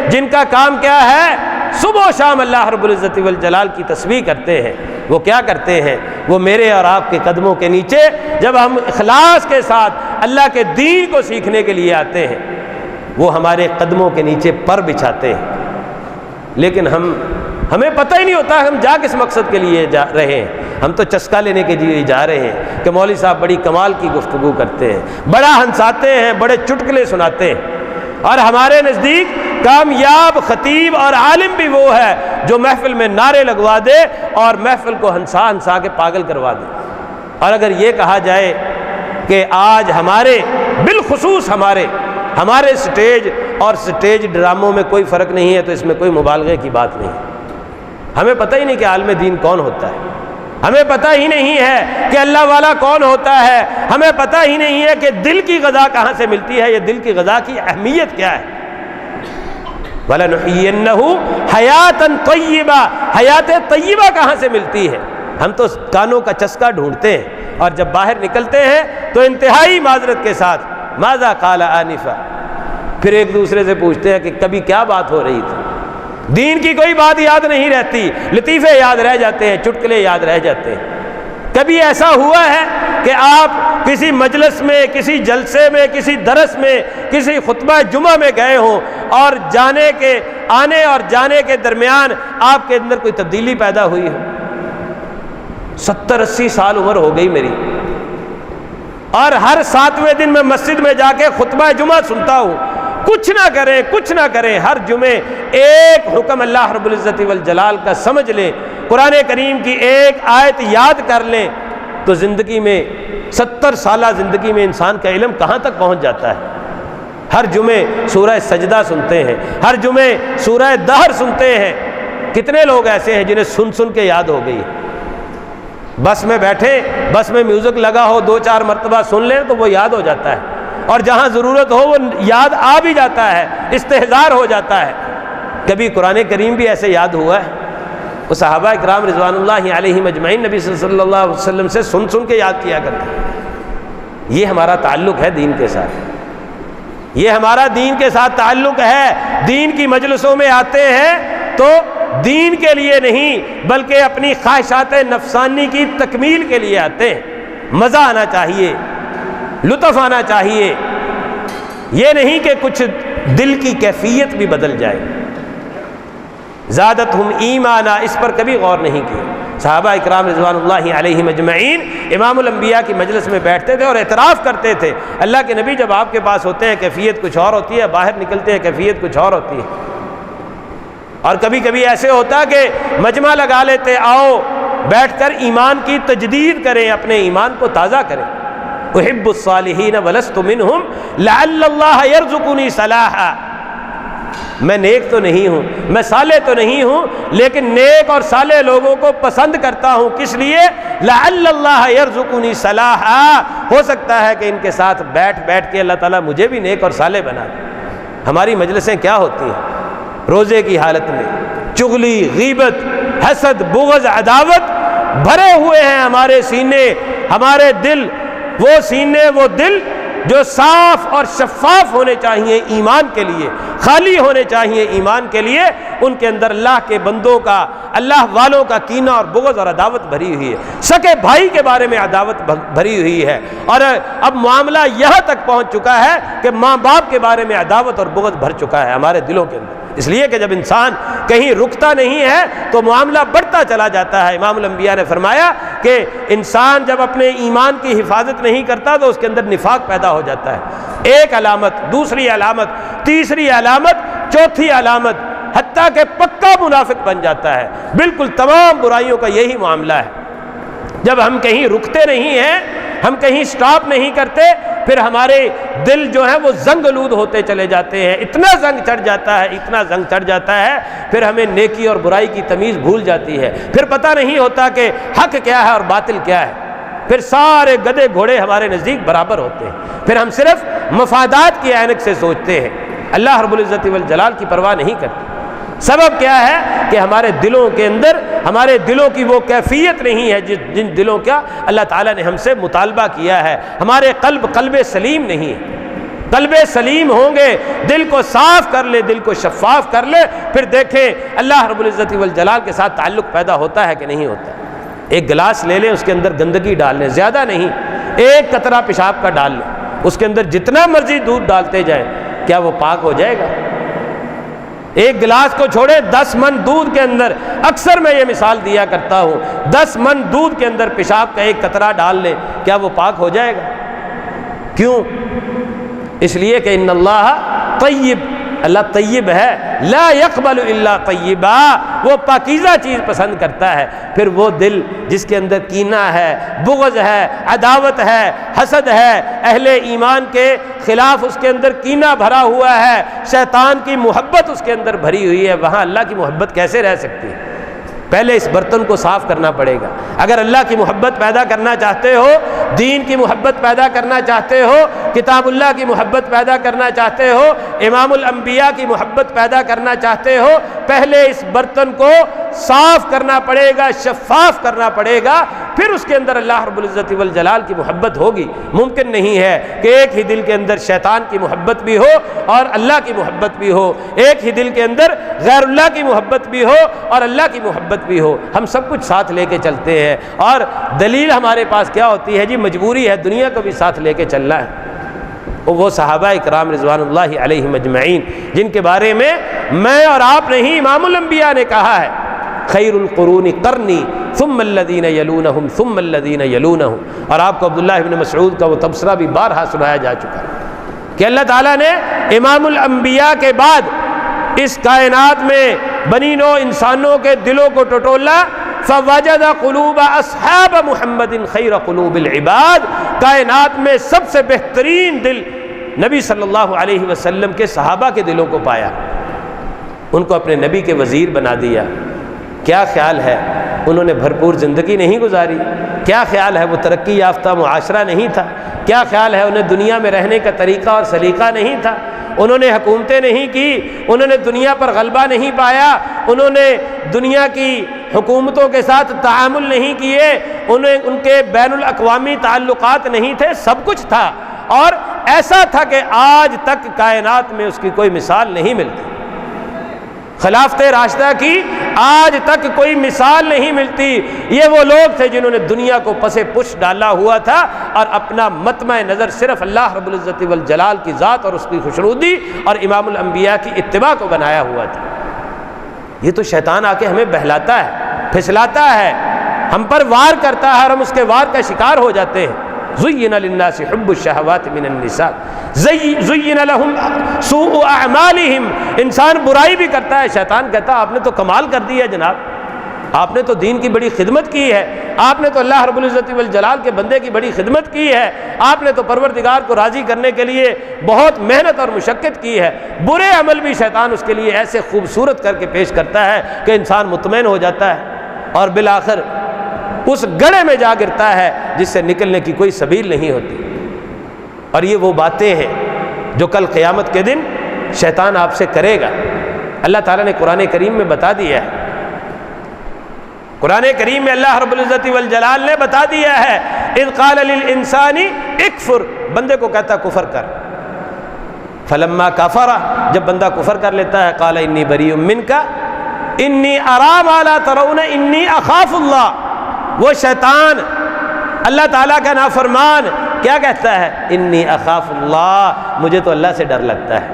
جن کا کام کیا ہے؟ صبح و شام اللہ رب العزت والجلال کی تسبیح کرتے ہیں۔ وہ کیا کرتے ہیں؟ وہ میرے اور آپ کے قدموں کے نیچے جب ہم اخلاص کے ساتھ اللہ کے دین کو سیکھنے کے لیے آتے ہیں، وہ ہمارے قدموں کے نیچے پر بچھاتے ہیں۔ لیکن ہمیں پتہ ہی نہیں ہوتا ہم جا کس مقصد کے لیے جا رہے ہیں۔ ہم تو چسکا لینے کے لیے جا رہے ہیں کہ مولوی صاحب بڑی کمال کی گفتگو کرتے ہیں، بڑا ہنساتے ہیں، بڑے چٹکلے سناتے ہیں۔ اور ہمارے نزدیک کامیاب خطیب اور عالم بھی وہ ہے جو محفل میں نعرے لگوا دے اور محفل کو ہنسا ہنسا کے پاگل کروا دے۔ اور اگر یہ کہا جائے کہ آج ہمارے، بالخصوص ہمارے سٹیج اور سٹیج ڈراموں میں کوئی فرق نہیں ہے، تو اس میں کوئی مبالغے کی بات نہیں۔ ہمیں پتہ ہی نہیں کہ عالم دین کون ہوتا ہے، ہمیں پتہ ہی نہیں ہے کہ اللہ والا کون ہوتا ہے، ہمیں پتہ ہی نہیں ہے کہ دل کی غذا کہاں سے ملتی ہے، یہ دل کی غذا کی اہمیت کیا ہے۔ وَلَنُحْيِيَنَّهُ حَيَاتًا طَيِّبَةً، حیات طیبہ کہاں سے ملتی ہے؟ ہم تو کانوں کا چسکا ڈھونڈتے ہیں اور جب باہر نکلتے ہیں تو انتہائی معذرت کے ساتھ ماذا قال آنفا، پھر ایک دوسرے سے پوچھتے ہیں کہ کبھی کیا بات ہو رہی تھی۔ دین کی کوئی بات یاد نہیں رہتی، لطیفے یاد رہ جاتے ہیں، چٹکلے یاد رہ جاتے ہیں۔ کبھی ایسا ہوا ہے کہ آپ کسی مجلس میں، کسی جلسے میں، کسی درس میں، کسی خطبہ جمعہ میں گئے ہوں اور آنے اور جانے کے درمیان آپ کے اندر کوئی تبدیلی پیدا ہوئی ہو؟ 70-80 سال عمر ہو گئی میری، اور ہر 7ویں دن میں مسجد میں جا کے خطبہ جمعہ سنتا ہوں۔ کچھ نہ کریں، ہر جمعے ایک حکم اللہ رب العزت والجلال کا سمجھ لیں، قرآن کریم کی ایک آیت یاد کر لیں، تو زندگی میں 70 سالہ زندگی میں انسان کا علم کہاں تک پہنچ جاتا ہے۔ ہر جمعے سورہ سجدہ سنتے ہیں، ہر جمعے سورہ دہر سنتے ہیں۔ کتنے لوگ ایسے ہیں جنہیں سن کے یاد ہو گئی؟ بس میں بیٹھے، بس میں میوزک لگا ہو، 2-4 مرتبہ سن لیں تو وہ یاد ہو جاتا ہے، اور جہاں ضرورت ہو وہ یاد آ بھی جاتا ہے، استحضار ہو جاتا ہے۔ کبھی قرآن کریم بھی ایسے یاد ہوا ہے؟ وہ صحابہ اکرام رضوان اللہ علیہم اجمعین نبی صلی اللہ علیہ وسلم سے سن کے یاد کیا کرتے ہیں۔ یہ ہمارا تعلق ہے دین کے ساتھ، یہ ہمارا دین کے ساتھ تعلق ہے۔ دین کی مجلسوں میں آتے ہیں تو دین کے لیے نہیں بلکہ اپنی خواہشات نفسانی کی تکمیل کے لیے آتے ہیں۔ مزہ آنا چاہیے، لطف آنا چاہیے، یہ نہیں کہ کچھ دل کی کیفیت بھی بدل جائے۔ زادتہم ایمانا، اس پر کبھی غور نہیں کیا۔ صحابہ اکرام رضوان اللہ علیہم اجمعین امام الانبیاء کی مجلس میں بیٹھتے تھے اور اعتراف کرتے تھے۔ اللہ کے نبی جب آپ کے پاس ہوتے ہیں کیفیت کچھ اور ہوتی ہے، باہر نکلتے ہیں کیفیت کچھ اور ہوتی ہے۔ اور کبھی کبھی ایسے ہوتا کہ مجمع لگا لیتے، آؤ بیٹھ کر ایمان کی تجدید کریں، اپنے ایمان کو تازہ کریں۔ احب الصالحین ولست منہم لعل اللہ یرزقنی صلاحا، میں نیک تو نہیں ہوں، میں صالح تو نہیں ہوں، لیکن نیک اور صالح لوگوں کو پسند کرتا ہوں۔ کس لیے؟ لعل اللہ یرزقنی صلاحا، ہو سکتا ہے کہ ان کے ساتھ بیٹھ بیٹھ کے اللہ تعالیٰ مجھے بھی نیک اور صالح بنا دے۔ ہماری مجلسیں کیا ہوتی ہیں روزے کی حالت میں؟ چغلی، غیبت، حسد، بغض، عداوت بھرے ہوئے ہیں ہمارے سینے، ہمارے دل، وہ سینے، وہ دل جو صاف اور شفاف ہونے چاہیے ایمان کے لیے، خالی ہونے چاہیے ایمان کے لیے، ان کے اندر اللہ کے بندوں کا، اللہ والوں کا کینہ اور بغض اور عداوت بھری ہوئی ہے۔ سکے بھائی کے بارے میں عداوت بھری ہوئی ہے، اور اب معاملہ یہاں تک پہنچ چکا ہے کہ ماں باپ کے بارے میں عداوت اور بغض بھر چکا ہے ہمارے دلوں کے اندر، اس لیے کہ جب انسان کہیں رکتا نہیں ہے تو معاملہ بڑھتا چلا جاتا ہے۔ امام الانبیاء نے فرمایا کہ انسان جب اپنے ایمان کی حفاظت نہیں کرتا تو اس کے اندر نفاق پیدا ہو جاتا ہے۔ ایک علامت، دوسری علامت، تیسری علامت، چوتھی علامت، حتیٰ کہ پکا منافق بن جاتا ہے۔ بالکل تمام برائیوں کا یہی معاملہ ہے۔ جب ہم کہیں رکتے نہیں ہیں، ہم کہیں سٹاپ نہیں کرتے، پھر ہمارے دل جو ہیں وہ زنگ آلود ہوتے چلے جاتے ہیں، اتنا زنگ چڑھ جاتا ہے، اتنا زنگ چڑھ جاتا ہے، پھر ہمیں نیکی اور برائی کی تمیز بھول جاتی ہے، پھر پتہ نہیں ہوتا کہ حق کیا ہے اور باطل کیا ہے، پھر سارے گدھے گھوڑے ہمارے نزدیک برابر ہوتے ہیں، پھر ہم صرف مفادات کی عینک سے سوچتے ہیں، اللہ رب العزت والجلال کی پرواہ نہیں کرتے۔ سبب کیا ہے کہ ہمارے دلوں کے اندر، ہمارے دلوں کی وہ کیفیت نہیں ہے جن دلوں کا اللہ تعالیٰ نے ہم سے مطالبہ کیا ہے۔ ہمارے قلب سلیم نہیں ہے۔ قلب سلیم ہوں گے، دل کو صاف کر لے، دل کو شفاف کر لے، پھر دیکھیں اللہ رب العزت والجلال کے ساتھ تعلق پیدا ہوتا ہے کہ نہیں ہوتا۔ ایک گلاس لے لیں، اس کے اندر گندگی ڈال لیں، زیادہ نہیں، ایک قطرہ پیشاب کا ڈال لیں، اس کے اندر جتنا مرضی دودھ ڈالتے جائیں، کیا وہ پاک ہو جائے گا؟ ایک گلاس کو چھوڑے 10 من دودھ کے اندر، اکثر میں یہ مثال دیا کرتا ہوں، 10 من دودھ کے اندر پیشاب کا ایک قطرہ ڈال لیں، کیا وہ پاک ہو جائے گا؟ کیوں؟ اس لیے کہ ان اللہ طیب، اللہ طیب ہے، لا يقبل الا طیبا، وہ پاکیزہ چیز پسند کرتا ہے۔ پھر وہ دل جس کے اندر کینہ ہے، بغض ہے، عداوت ہے، حسد ہے، اہل ایمان کے خلاف اس کے اندر کینہ بھرا ہوا ہے، شیطان کی محبت اس کے اندر بھری ہوئی ہے، وہاں اللہ کی محبت کیسے رہ سکتی ہے؟ پہلے اس برتن کو صاف کرنا پڑے گا۔ اگر اللہ کی محبت پیدا کرنا چاہتے ہو، دین کی محبت پیدا کرنا چاہتے ہو، کتاب اللہ کی محبت پیدا کرنا چاہتے ہو، امام الانبیاء کی محبت پیدا کرنا چاہتے ہو، پہلے اس برتن کو صاف کرنا پڑے گا، شفاف کرنا پڑے گا، پھر اس کے اندر اللہ رب العزت والجلال کی محبت ہوگی۔ ممکن نہیں ہے کہ ایک ہی دل کے اندر شیطان کی محبت بھی ہو اور اللہ کی محبت بھی ہو، ایک ہی دل کے اندر غیر اللہ کی محبت بھی ہو اور اللہ کی محبت بھی ہو، ہم سب کچھ ساتھ لے کے چلتے ہیں، اور دلیل ہمارے پاس کیا ہوتی ہے؟ جی مجبوری ہے، دنیا کو بھی ساتھ لے کے چلنا ہے۔ وہ صحابہ اکرام رضوان اللہ علیہم اجمعین جن کے بارے میں اور آپ نہیں، امام الانبیاء نے کہا ہے خیر القرون قرنی ثم الذین یلونہم ثم الذین یلونہم، اور آپ کو عبداللہ ابن مسعود کا وہ تبصرہ بھی بارہا سنایا جا چکا ہے کہ اللہ تعالیٰ نے امام الانبیاء کے بعد اس کائنات میں بنی نوع انسانوں کے دلوں کو ٹٹولا، فوجد قلوب اصحاب محمد خیر قلوب العباد، کائنات میں سب سے بہترین دل نبی صلی اللہ علیہ وسلم کے صحابہ کے دلوں کو پایا، ان کو اپنے نبی کے وزیر بنا دیا۔ کیا خیال ہے انہوں نے بھرپور زندگی نہیں گزاری؟ کیا خیال ہے وہ ترقی یافتہ معاشرہ نہیں تھا؟ کیا خیال ہے انہیں دنیا میں رہنے کا طریقہ اور سلیقہ نہیں تھا؟ انہوں نے حکومتیں نہیں کی، انہوں نے دنیا پر غلبہ نہیں پایا، انہوں نے دنیا کی حکومتوں کے ساتھ تعامل نہیں کیے، ان کے بین الاقوامی تعلقات نہیں تھے، سب کچھ تھا، اور ایسا تھا کہ آج تک کائنات میں اس کی کوئی مثال نہیں ملتی۔ خلافت راشدہ کی آج تک کوئی مثال نہیں ملتی۔ یہ وہ لوگ تھے جنہوں نے دنیا کو پس پش ڈالا ہوا تھا اور اپنا مطمع نظر صرف اللہ رب العزت والجلال کی ذات اور اس کی خوشنودی اور امام الانبیاء کی اتباع کو بنایا ہوا تھا۔ یہ تو شیطان آ کے ہمیں بہلاتا ہے، پھسلاتا ہے، ہم پر وار کرتا ہے اور ہم اس کے وار کا شکار ہو جاتے ہیں۔ زین للناس حب الشہوات من النساء زین لہم سوء اعمالہم، انسان برائی بھی کرتا ہے، شیطان کہتا ہے آپ نے تو کمال کر دیا جناب، آپ نے تو دین کی بڑی خدمت کی ہے، آپ نے تو اللہ رب العزت والجلال کے بندے کی بڑی خدمت کی ہے، آپ نے تو پروردگار کو راضی کرنے کے لیے بہت محنت اور مشقت کی ہے۔ برے عمل بھی شیطان اس کے لیے ایسے خوبصورت کر کے پیش کرتا ہے کہ انسان مطمئن ہو جاتا ہے اور بالآخر اس گڑھے میں جا گرتا ہے جس سے نکلنے کی کوئی سبیل نہیں ہوتی۔ اور یہ وہ باتیں ہیں جو کل قیامت کے دن شیطان آپ سے کرے گا۔ اللہ تعالیٰ نے قرآن کریم میں بتا دیا ہے، قرآن کریم میں اللہ رب العزت والجلال نے بتا دیا ہے، اذ قال للانسان اکفر، بندے کو کہتا کفر کر، فلما کفر، جب بندہ کفر کر لیتا ہے، قال انی بریء منک انی اری ما لا ترون انی اخاف اللہ، وہ شیطان اللہ تعالیٰ کا نافرمان کیا کہتا ہے؟ انی اخاف اللہ، مجھے تو اللہ سے ڈر لگتا ہے،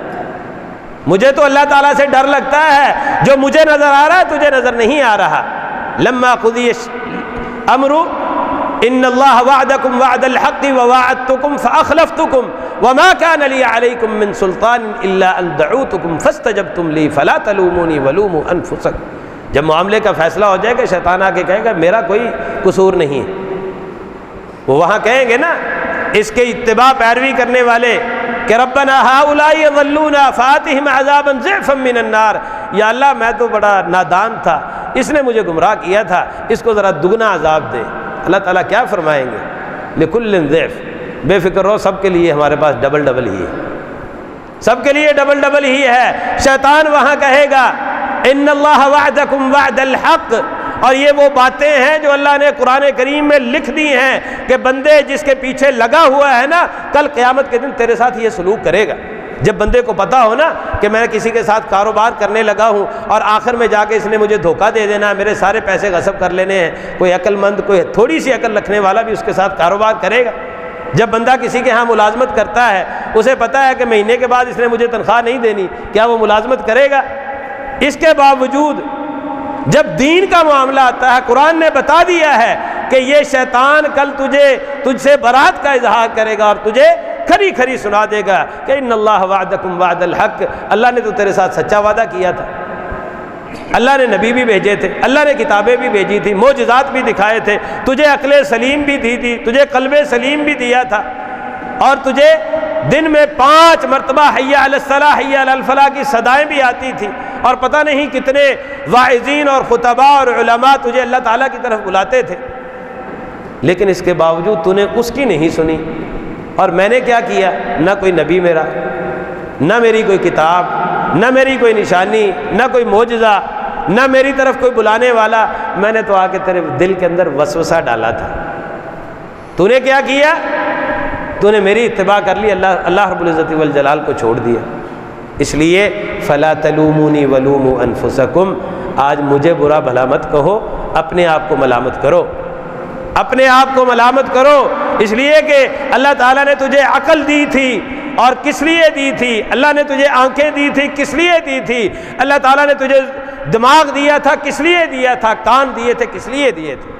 مجھے تو اللہ تعالیٰ سے ڈر لگتا ہے، جو مجھے نظر آ رہا ہے تجھے نظر نہیں آ رہا۔ لما قضی الامر ان اللہ وعدکم وعد الحق ووعدتکم فاخلفتکم وما كان لي عليكم من سلطان الا ان دعوتکم فاستجبتم لي فلا تلوموني ولوموا انفسکم۔ جب معاملے کا فیصلہ ہو جائے گا، شیطان آ کے کہے گا میرا کوئی قصور نہیں ہے، وہ وہاں کہیں گے نا اس کے اتباع پیروی کرنے والے کہ ربنا ہؤلاء یضلونا فآتهم عذابا ضعفا من النار، یا اللہ میں تو بڑا نادان تھا، اس نے مجھے گمراہ کیا تھا، اس کو ذرا دگنا عذاب دے۔ اللہ تعالیٰ کیا فرمائیں گے؟ لکل ضعف، بے فکر رہو، سب کے لیے ہمارے پاس ڈبل ڈبل ہی ہے، سب کے لیے ڈبل ڈبل ہی ہے۔ شیطان وہاں کہے گا ان اللہ وعدکم وعد الحق، اور یہ وہ باتیں ہیں جو اللہ نے قرآن کریم میں لکھ دی ہیں کہ بندے جس کے پیچھے لگا ہوا ہے نا، کل قیامت کے دن تیرے ساتھ یہ سلوک کرے گا۔ جب بندے کو پتا ہو نا کہ میں کسی کے ساتھ کاروبار کرنے لگا ہوں اور آخر میں جا کے اس نے مجھے دھوکہ دے دینا ہے، میرے سارے پیسے غصب کر لینے ہیں، کوئی عقل مند، کوئی تھوڑی سی عقل رکھنے والا بھی اس کے ساتھ کاروبار کرے گا۔ جب بندہ کسی کے ہاں ملازمت کرتا ہے، اسے پتا ہے کہ مہینے کے بعد اس نے مجھے تنخواہ نہیں دینی، کیا وہ ملازمت کرے گا؟ اس کے باوجود جب دین کا معاملہ آتا ہے، قرآن نے بتا دیا ہے کہ یہ شیطان کل تجھ سے برات کا اظہار کرے گا اور تجھے کھری کھری سنا دے گا کہ ان اللہ وعدکم وعد الحق، اللہ نے تو تیرے ساتھ سچا وعدہ کیا تھا، اللہ نے نبی بھی بھیجے تھے، اللہ نے کتابیں بھی بھیجی تھی، معجزات بھی دکھائے تھے، تجھے عقل سلیم بھی دی تھی، تجھے قلب سلیم بھی دیا تھا، اور تجھے دن میں 5 مرتبہ حی علی الصلاح حی علی الفلاح کی صدائیں بھی آتی تھی، اور پتہ نہیں کتنے واعظین اور خطباء اور علماء تجھے اللہ تعالیٰ کی طرف بلاتے تھے، لیکن اس کے باوجود تو نے اس کی نہیں سنی۔ اور میں نے کیا کیا؟ نہ کوئی نبی میرا، نہ میری کوئی کتاب، نہ میری کوئی نشانی، نہ کوئی معجزہ، نہ میری طرف کوئی بلانے والا، میں نے تو آ کے تیرے دل کے اندر وسوسہ ڈالا تھا۔ تو نے کیا کیا؟ تو نے میری اتباع کر لی، اللہ رب العزت والجلال کو چھوڑ دیا۔ اس لیے فلا تلومونی ولوموا انفسکم، آج مجھے برا بھلا مت کہو، اپنے آپ کو ملامت کرو، اپنے آپ کو ملامت کرو، اس لیے کہ اللہ تعالیٰ نے تجھے عقل دی تھی، اور کس لیے دی تھی؟ اللہ نے تجھے آنکھیں دی تھی، کس لیے دی تھی؟ اللہ تعالیٰ نے تجھے دماغ دیا تھا، کس لیے دیا تھا؟ کان دیے تھے، کس لیے دیے تھے؟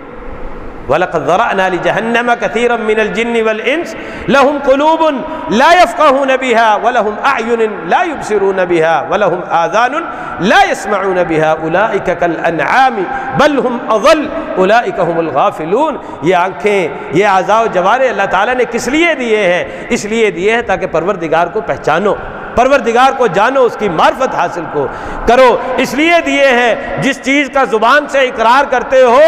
وَلَقَدْ ذَرَأْنَا لِجَهَنَّمَ كَثِيرًا مِّنَ الْجِنِّ وَالْإِنسِ لَهُمْ قُلُوبٌ لَا يَفْقَهُونَ بِهَا وَلَهُمْ أَعْيُنٌ لَا يُبْصِرُونَ بِهَا وَلَهُمْ آذَانٌ لَا يَسْمَعُونَ بِهَا أُولَٰئِكَ كَالْأَنْعَامِ بَلْ هُمْ أَضَلُّ أُولَٰئِكَ هُمُ الْغَافِلُونَ۔ یہ آنکھیں، یہ اعضاء و جوارح اللہ تعالیٰ نے کس لیے دیے ہیں؟ اس لیے دیے ہیں تاکہ پروردگار کو پہچانو، پروردگار کو جانو، اس کی معرفت حاصل کرو۔ اس لیے دیے ہیں جس چیز کا زبان سے اقرار کرتے ہو،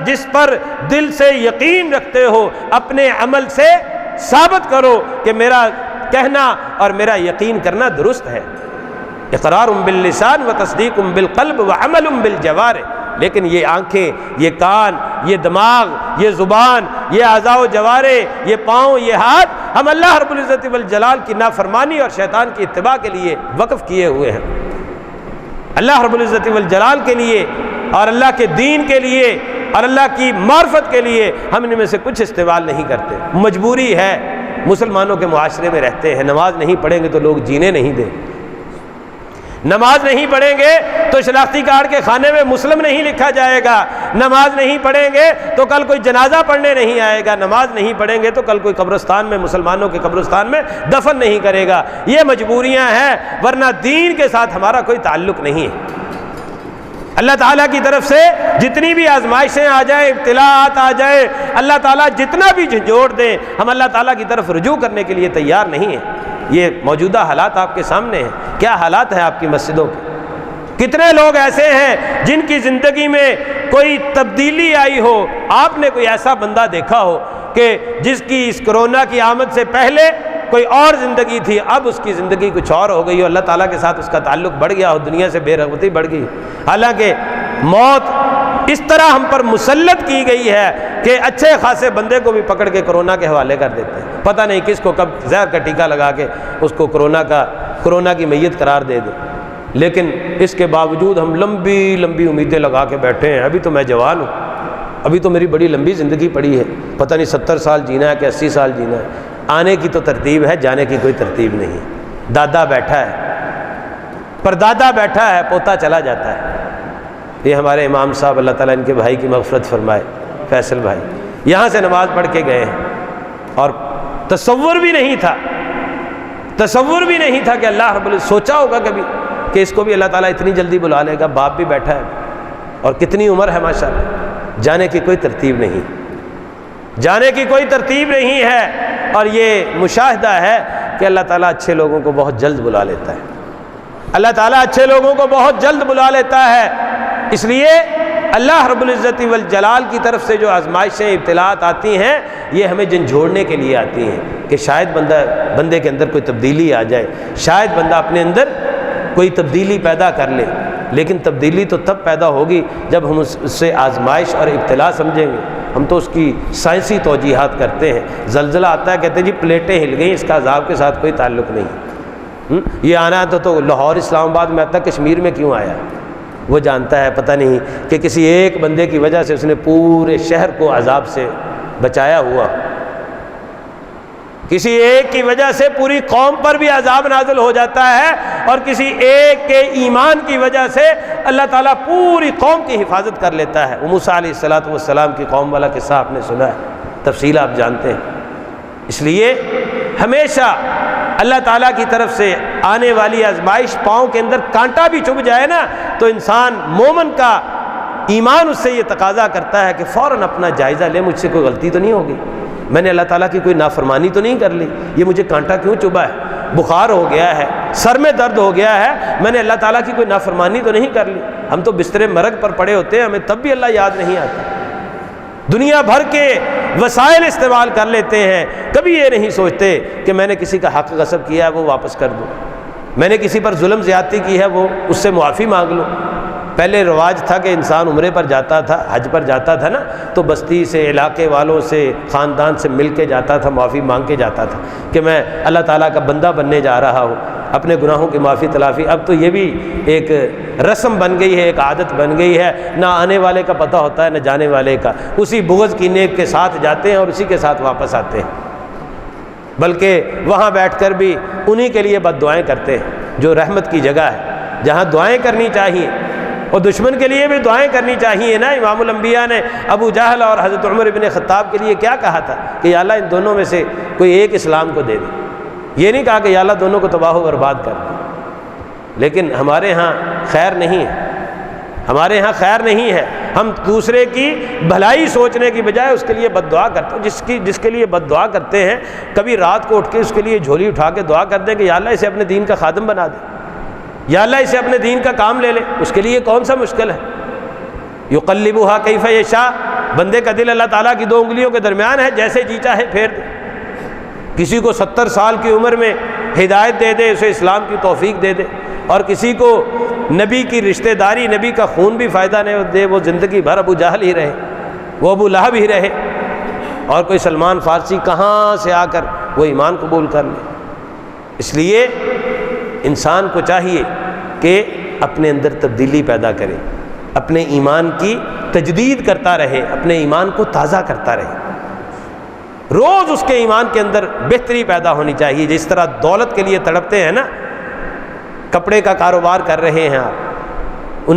جس پر دل سے یقین رکھتے ہو، اپنے عمل سے ثابت کرو کہ میرا کہنا اور میرا یقین کرنا درست ہے۔ اقرار باللسان و تصدیق بالقلب و عمل بالجوارح۔ لیکن یہ آنکھیں، یہ کان، یہ دماغ، یہ زبان، یہ اعضاء و جوارح، یہ پاؤں، یہ ہاتھ، ہم اللہ رب العزت والجلال کی نافرمانی اور شیطان کی اتباع کے لیے وقف کیے ہوئے ہیں۔ اللہ رب العزت والجلال کے لیے اور اللہ کے دین کے لیے اور اللہ کی معرفت کے لیے ہم ان میں سے کچھ استعمال نہیں کرتے۔ مجبوری ہے، مسلمانوں کے معاشرے میں رہتے ہیں، نماز نہیں پڑھیں گے تو لوگ جینے نہیں دیں، نماز نہیں پڑھیں گے تو شناختی کارڈ کے خانے میں مسلم نہیں لکھا جائے گا، نماز نہیں پڑھیں گے تو کل کوئی جنازہ پڑھنے نہیں آئے گا، نماز نہیں پڑھیں گے تو کل کوئی قبرستان میں، مسلمانوں کے قبرستان میں دفن نہیں کرے گا۔ یہ مجبوریاں ہیں، ورنہ دین کے ساتھ ہمارا کوئی تعلق نہیں ہے۔ اللہ تعالیٰ کی طرف سے جتنی بھی آزمائشیں آ جائیں، ابتلاءات آ جائیں، اللہ تعالیٰ جتنا بھی جھنجھوڑ دیں، ہم اللہ تعالیٰ کی طرف رجوع کرنے کے لیے تیار نہیں ہیں۔ یہ موجودہ حالات آپ کے سامنے ہیں، کیا حالات ہیں آپ کی مسجدوں کے؟ کتنے لوگ ایسے ہیں جن کی زندگی میں کوئی تبدیلی آئی ہو؟ آپ نے کوئی ایسا بندہ دیکھا ہو کہ جس کی اس کرونا کی آمد سے پہلے کوئی اور زندگی تھی، اب اس کی زندگی کچھ اور ہو گئی ہو، اللہ تعالیٰ کے ساتھ اس کا تعلق بڑھ گیا ہو، دنیا سے بے رغبتی بڑھ گئی؟ حالانکہ موت اس طرح ہم پر مسلط کی گئی ہے کہ اچھے خاصے بندے کو بھی پکڑ کے کرونا کے حوالے کر دیتے ہیں، پتہ نہیں کس کو کب زہر کا ٹیکہ لگا کے اس کو کرونا کی میت قرار دے دیں۔ لیکن اس کے باوجود ہم لمبی لمبی امیدیں لگا کے بیٹھے ہیں، ابھی تو میں جوان ہوں، ابھی تو میری بڑی لمبی زندگی پڑی ہے، پتہ نہیں 70 سال جینا ہے کہ 80 سال جینا ہے۔ آنے کی تو ترتیب ہے، جانے کی کوئی ترتیب نہیں۔ دادا بیٹھا ہے، پردادا بیٹھا ہے، پوتا چلا جاتا ہے۔ یہ ہمارے امام صاحب، اللہ تعالیٰ ان کے بھائی کی مغفرت فرمائے، فیصل بھائی یہاں سے نماز پڑھ کے گئے ہیں، اور تصور بھی نہیں تھا کہ اللہ رب العزت سوچا ہوگا کبھی کہ اس کو بھی اللہ تعالیٰ اتنی جلدی بلا لے گا۔ باپ بھی بیٹھا ہے اور کتنی عمر ہے ماشاءاللہ، جانے کی کوئی ترتیب نہیں، جانے کی کوئی ترتیب نہیں ہے۔ اور یہ مشاہدہ ہے کہ اللہ تعالیٰ اچھے لوگوں کو بہت جلد بلا لیتا ہے، اللہ تعالیٰ اچھے لوگوں کو بہت جلد بلا لیتا ہے۔ اس لیے اللہ رب العزت والجلال کی طرف سے جو آزمائشیں، ابتلاءات آتی ہیں، یہ ہمیں جھنجھوڑنے کے لیے آتی ہیں کہ شاید بندے کے اندر کوئی تبدیلی آ جائے، شاید بندہ اپنے اندر کوئی تبدیلی پیدا کر لے۔ لیکن تبدیلی تو تب پیدا ہوگی جب ہم اس سے آزمائش اور ابتلاء سمجھیں گے۔ ہم تو اس کی سائنسی توجیحات کرتے ہیں، زلزلہ آتا ہے کہتے ہیں جی پلیٹیں ہل گئیں، اس کا عذاب کے ساتھ کوئی تعلق نہیں۔ یہ آنا تو لاہور اسلام آباد میں آتا، کشمیر میں کیوں آیا؟ وہ جانتا ہے، پتہ نہیں کہ کسی ایک بندے کی وجہ سے اس نے پورے شہر کو عذاب سے بچایا ہوا، کسی ایک کی وجہ سے پوری قوم پر بھی عذاب نازل ہو جاتا ہے، اور کسی ایک کے ایمان کی وجہ سے اللہ تعالیٰ پوری قوم کی حفاظت کر لیتا ہے۔ موسیٰ علیہ السلام کی قوم والا قصہ آپ نے سنا ہے، تفصیل آپ جانتے ہیں۔ اس لیے ہمیشہ اللہ تعالیٰ کی طرف سے آنے والی آزمائش، پاؤں کے اندر کانٹا بھی چبھ جائے نا، تو انسان مومن کا ایمان اس سے یہ تقاضا کرتا ہے کہ فوراً اپنا جائزہ لے، مجھ سے کوئی غلطی تو نہیں ہوگی، میں نے اللہ تعالیٰ کی کوئی نافرمانی تو نہیں کر لی، یہ مجھے کانٹا کیوں چبھا ہے، بخار ہو گیا ہے، سر میں درد ہو گیا ہے، میں نے اللہ تعالیٰ کی کوئی نافرمانی تو نہیں کر لی۔ ہم تو بستر مرگ پر پڑے ہوتے ہیں، ہمیں تب بھی اللہ یاد نہیں آتا، دنیا بھر کے وسائل استعمال کر لیتے ہیں، کبھی یہ نہیں سوچتے کہ میں نے کسی کا حق غصب کیا ہے وہ واپس کر دوں، میں نے کسی پر ظلم زیادتی کی ہے وہ اس سے معافی مانگ لوں۔ پہلے رواج تھا کہ انسان عمرے پر جاتا تھا، حج پر جاتا تھا نا، تو بستی سے، علاقے والوں سے، خاندان سے مل کے جاتا تھا، معافی مانگ کے جاتا تھا کہ میں اللہ تعالیٰ کا بندہ بننے جا رہا ہوں، اپنے گناہوں کی معافی تلافی۔ اب تو یہ بھی ایک رسم بن گئی ہے، ایک عادت بن گئی ہے، نہ آنے والے کا پتہ ہوتا ہے نہ جانے والے کا، اسی بغض کینے کے ساتھ جاتے ہیں اور اسی کے ساتھ واپس آتے ہیں، بلکہ وہاں بیٹھ کر بھی انہی کے لیے بد دعائیں کرتے ہیں، جو رحمت کی جگہ ہے، جہاں دعائیں کرنی چاہیے، اور دشمن کے لیے بھی دعائیں کرنی چاہیے نا۔ امام الانبیاء نے ابو جہل اور حضرت عمر بن خطاب کے لیے کیا کہا تھا کہ یا اللہ ان دونوں میں سے کوئی ایک اسلام کو دے دے، یہ نہیں کہا کہ یا اللہ دونوں کو تباہ و برباد کر دے۔ لیکن ہمارے ہاں خیر نہیں ہے، ہمارے ہاں خیر نہیں ہے، ہم دوسرے کی بھلائی سوچنے کی بجائے اس کے لیے بد دعا کرتے ہیں۔ جس کے لیے بد دعا کرتے ہیں، کبھی رات کو اٹھ کے اس کے لیے جھولی اٹھا کے دعا کر دیں کہ یا اللہ اسے اپنے دین کا خادم بنا دے، یا اللہ اسے اپنے دین کا کام لے لے، اس کے لیے کون سا مشکل ہے؟ یقلبھا کیف یشاء، بندے کا دل اللہ تعالیٰ کی دو انگلیوں کے درمیان ہے، جیسے جی چاہے پھیر دے۔ کسی کو 70 سال کی عمر میں ہدایت دے دے، اسے اسلام کی توفیق دے دے، اور کسی کو نبی کی رشتہ داری، نبی کا خون بھی فائدہ نہیں دے، وہ زندگی بھر ابو جہل ہی رہے، وہ ابو لہب ہی رہے، اور کوئی سلمان فارسی کہاں سے آ کر وہ ایمان قبول کر لے۔ اس لیے انسان کو چاہیے کہ اپنے اندر تبدیلی پیدا کرے، اپنے ایمان کی تجدید کرتا رہے، اپنے ایمان کو تازہ کرتا رہے، روز اس کے ایمان کے اندر بہتری پیدا ہونی چاہیے۔ جس طرح دولت کے لیے تڑپتے ہیں نا، کپڑے کا کاروبار کر رہے ہیں آپ،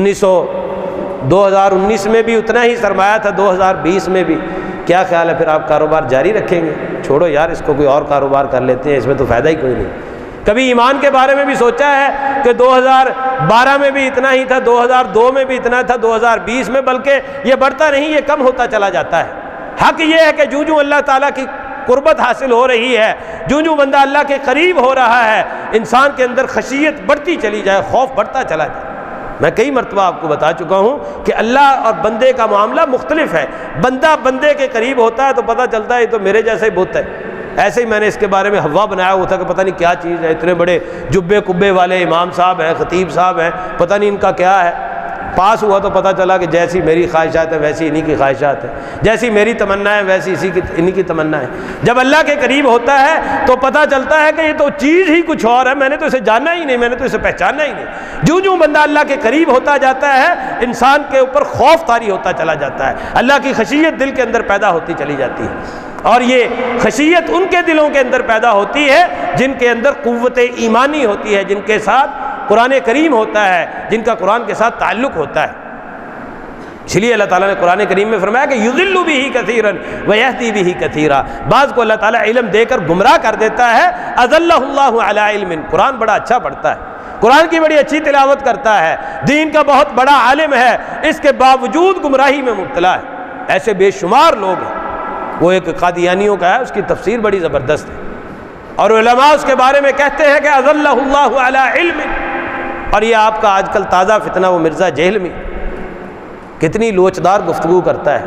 2019 میں بھی اتنا ہی سرمایہ تھا، 2020 میں بھی، کیا خیال ہے پھر آپ کاروبار جاری رکھیں گے؟ چھوڑو یار، اس کو کوئی اور کاروبار کر لیتے ہیں، اس میں تو فائدہ ہی کوئی نہیں۔ کبھی ایمان کے بارے میں بھی سوچا ہے کہ 2012 میں بھی اتنا ہی تھا، 2002 میں بھی اتنا تھا، 2020 میں، بلکہ یہ بڑھتا نہیں، یہ کم ہوتا چلا جاتا ہے۔ حق یہ ہے کہ جو اللہ تعالیٰ کی قربت حاصل ہو رہی ہے، جو بندہ اللہ کے قریب ہو رہا ہے، انسان کے اندر خشیت بڑھتی چلی جائے، خوف بڑھتا چلا جائے۔ میں کئی مرتبہ آپ کو بتا چکا ہوں کہ اللہ اور بندے کا معاملہ مختلف ہے۔ بندہ بندے کے قریب ہوتا ہے تو پتہ چلتا ہے یہ تو میرے جیسا ہی بت ہے۔ ایسے ہی میں نے اس کے بارے میں حوا بنایا ہوا تھا کہ پتہ نہیں کیا چیز ہے، اتنے بڑے جبے کبے والے امام صاحب ہیں، خطیب صاحب ہیں، پتہ نہیں ان کا کیا ہے۔ پاس ہوا تو پتہ چلا کہ جیسی میری خواہشات ہیں ویسی انہی کی خواہشات ہیں، جیسی میری تمنا ہے ویسی انہی کی تمنا ہے۔ جب اللہ کے قریب ہوتا ہے تو پتہ چلتا ہے کہ یہ تو چیز ہی کچھ اور ہے، میں نے تو اسے جانا ہی نہیں، میں نے تو اسے پہچانا ہی نہیں۔ جو بندہ اللہ کے قریب ہوتا جاتا ہے، انسان کے اوپر خوف طاری ہوتا چلا جاتا ہے، اللہ کی خشیت دل کے اندر پیدا ہوتی چلی جاتی ہے۔ اور یہ خشیت ان کے دلوں کے اندر پیدا ہوتی ہے جن کے اندر قوت ایمانی ہوتی ہے، جن کے ساتھ قرآن کریم ہوتا ہے، جن کا قرآن کے ساتھ تعلق ہوتا ہے۔ اس لیے اللہ تعالیٰ نے قرآن کریم میں فرمایا کہ یضل بہ کثیرا ویہدی بہ کثیرا، بعض کو اللہ تعالیٰ علم دے کر گمراہ کر دیتا ہے۔ اضلہ اللہ علی علم، قرآن بڑا اچھا پڑھتا ہے، قرآن کی بڑی اچھی تلاوت کرتا ہے، دین کا بہت بڑا عالم ہے، اس کے باوجود گمراہی میں مبتلا ہے۔ ایسے بے شمار لوگ ہیں۔ وہ ایک قادیانیوں کا ہے، اس کی تفسیر بڑی زبردست ہے، اور علماء اس کے بارے میں کہتے ہیں کہ اضلہ اللہ علی علم۔ اور یہ آپ کا آج کل تازہ فتنہ وہ مرزا جہلمی کتنی لوچدار گفتگو کرتا ہے،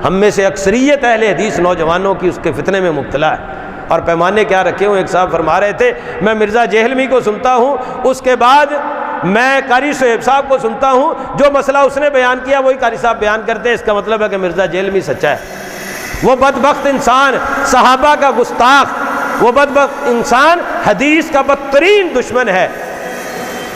ہم میں سے اکثریت اہل حدیث نوجوانوں کی اس کے فتنے میں مبتلا ہے۔ اور پیمانے کیا رکھے ہوں، ایک صاحب فرما رہے تھے میں مرزا جہلمی کو سنتا ہوں، اس کے بعد میں قاری صہیب صاحب کو سنتا ہوں، جو مسئلہ اس نے بیان کیا وہی قاری صاحب بیان کرتے ہیں، اس کا مطلب ہے کہ مرزا جہلمی سچا ہے۔ وہ بدبخت انسان صحابہ کا گستاخ، وہ بدبخت انسان حدیث کا بدترین دشمن ہے،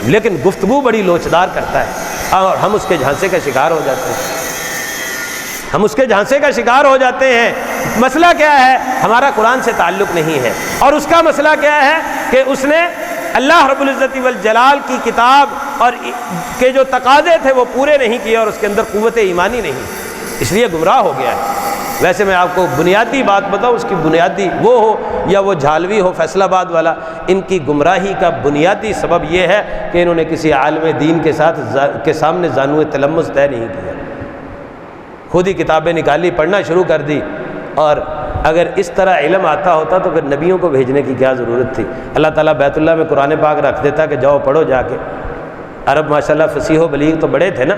لیکن گفتگو بڑی لوچدار کرتا ہے، اور ہم اس کے جھانسے کا شکار ہو جاتے ہیں، ہم اس کے جھانسے کا شکار ہو جاتے ہیں۔ مسئلہ کیا ہے؟ ہمارا قرآن سے تعلق نہیں ہے، اور اس کا مسئلہ کیا ہے کہ اس نے اللہ رب العزت والجلال کی کتاب اور کے جو تقاضے تھے وہ پورے نہیں کیے، اور اس کے اندر قوت ایمانی نہیں، اس لیے گمراہ ہو گیا ہے۔ ویسے میں آپ کو بنیادی بات بتاؤں، اس کی بنیادی وہ ہو یا وہ جھالوی ہو فیصل آباد والا، ان کی گمراہی کا بنیادی سبب یہ ہے کہ انہوں نے کسی عالم دین کے سامنے زانو تلمس طے نہیں کیا، خود ہی کتابیں نکالی، پڑھنا شروع کر دی۔ اور اگر اس طرح علم آتا ہوتا تو پھر نبیوں کو بھیجنے کی کیا ضرورت تھی؟ اللہ تعالیٰ بیت اللہ میں قرآن پاک رکھ دیتا کہ جاؤ پڑھو جا کے۔ عرب ماشاءاللہ فصیح و بلیغ تو بڑے تھے نا۔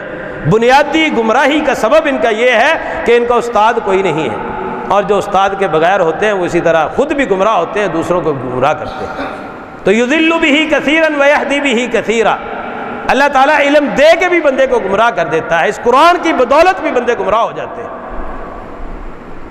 بنیادی گمراہی کا سبب ان کا یہ ہے کہ ان کا استاد کوئی نہیں ہے، اور جو استاد کے بغیر ہوتے ہیں وہ اسی طرح خود بھی گمراہ ہوتے ہیں، دوسروں کو گمراہ کرتے ہیں۔ تو یضل بہ کثیرا ویہدی بہ کثیرا، اللہ تعالیٰ علم دے کے بھی بندے کو گمراہ کر دیتا ہے، اس قرآن کی بدولت بھی بندے گمراہ ہو جاتے ہیں۔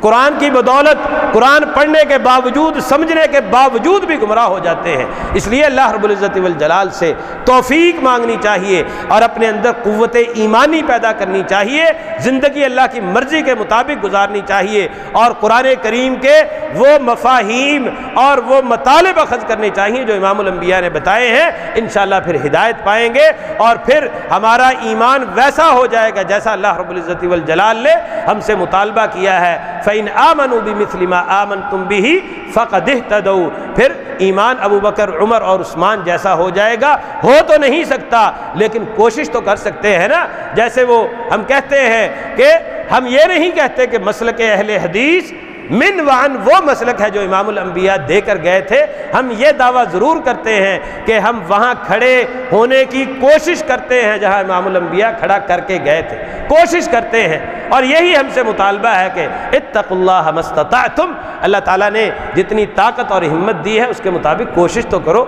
قرآن کی بدولت، قرآن پڑھنے کے باوجود، سمجھنے کے باوجود بھی گمراہ ہو جاتے ہیں۔ اس لیے اللہ رب العزت والجلال سے توفیق مانگنی چاہیے اور اپنے اندر قوت ایمانی پیدا کرنی چاہیے، زندگی اللہ کی مرضی کے مطابق گزارنی چاہیے، اور قرآن کریم کے وہ مفاہیم اور وہ مطالب اخذ کرنے چاہیے جو امام الانبیاء نے بتائے ہیں۔ انشاءاللہ پھر ہدایت پائیں گے، اور پھر ہمارا ایمان ویسا ہو جائے گا جیسا اللہ رب العزت والجلال نے ہم سے مطالبہ کیا ہے۔ فَإِنْ آمَنُوا بِمِثْلِ مَا آمَنْتُمْ بِهِ فَقَدِ اهْتَدَوْا، پھر ایمان ابو بکر، عمر اور عثمان جیسا ہو جائے گا۔ ہو تو نہیں سکتا لیکن کوشش تو کر سکتے ہیں نا۔ جیسے وہ ہم کہتے ہیں کہ ہم یہ نہیں کہتے کہ مسلک اہل حدیث من وعن وہ مسلک ہے جو امام الانبیاء دے کر گئے تھے، ہم یہ دعویٰ ضرور کرتے ہیں کہ ہم وہاں کھڑے ہونے کی کوشش کرتے ہیں جہاں امام الانبیاء کھڑا کر کے گئے تھے، کوشش کرتے ہیں، اور یہی ہم سے مطالبہ ہے کہ اتقوا اللہ ما استطعتم، اللہ تعالیٰ نے جتنی طاقت اور ہمت دی ہے اس کے مطابق کوشش تو کرو۔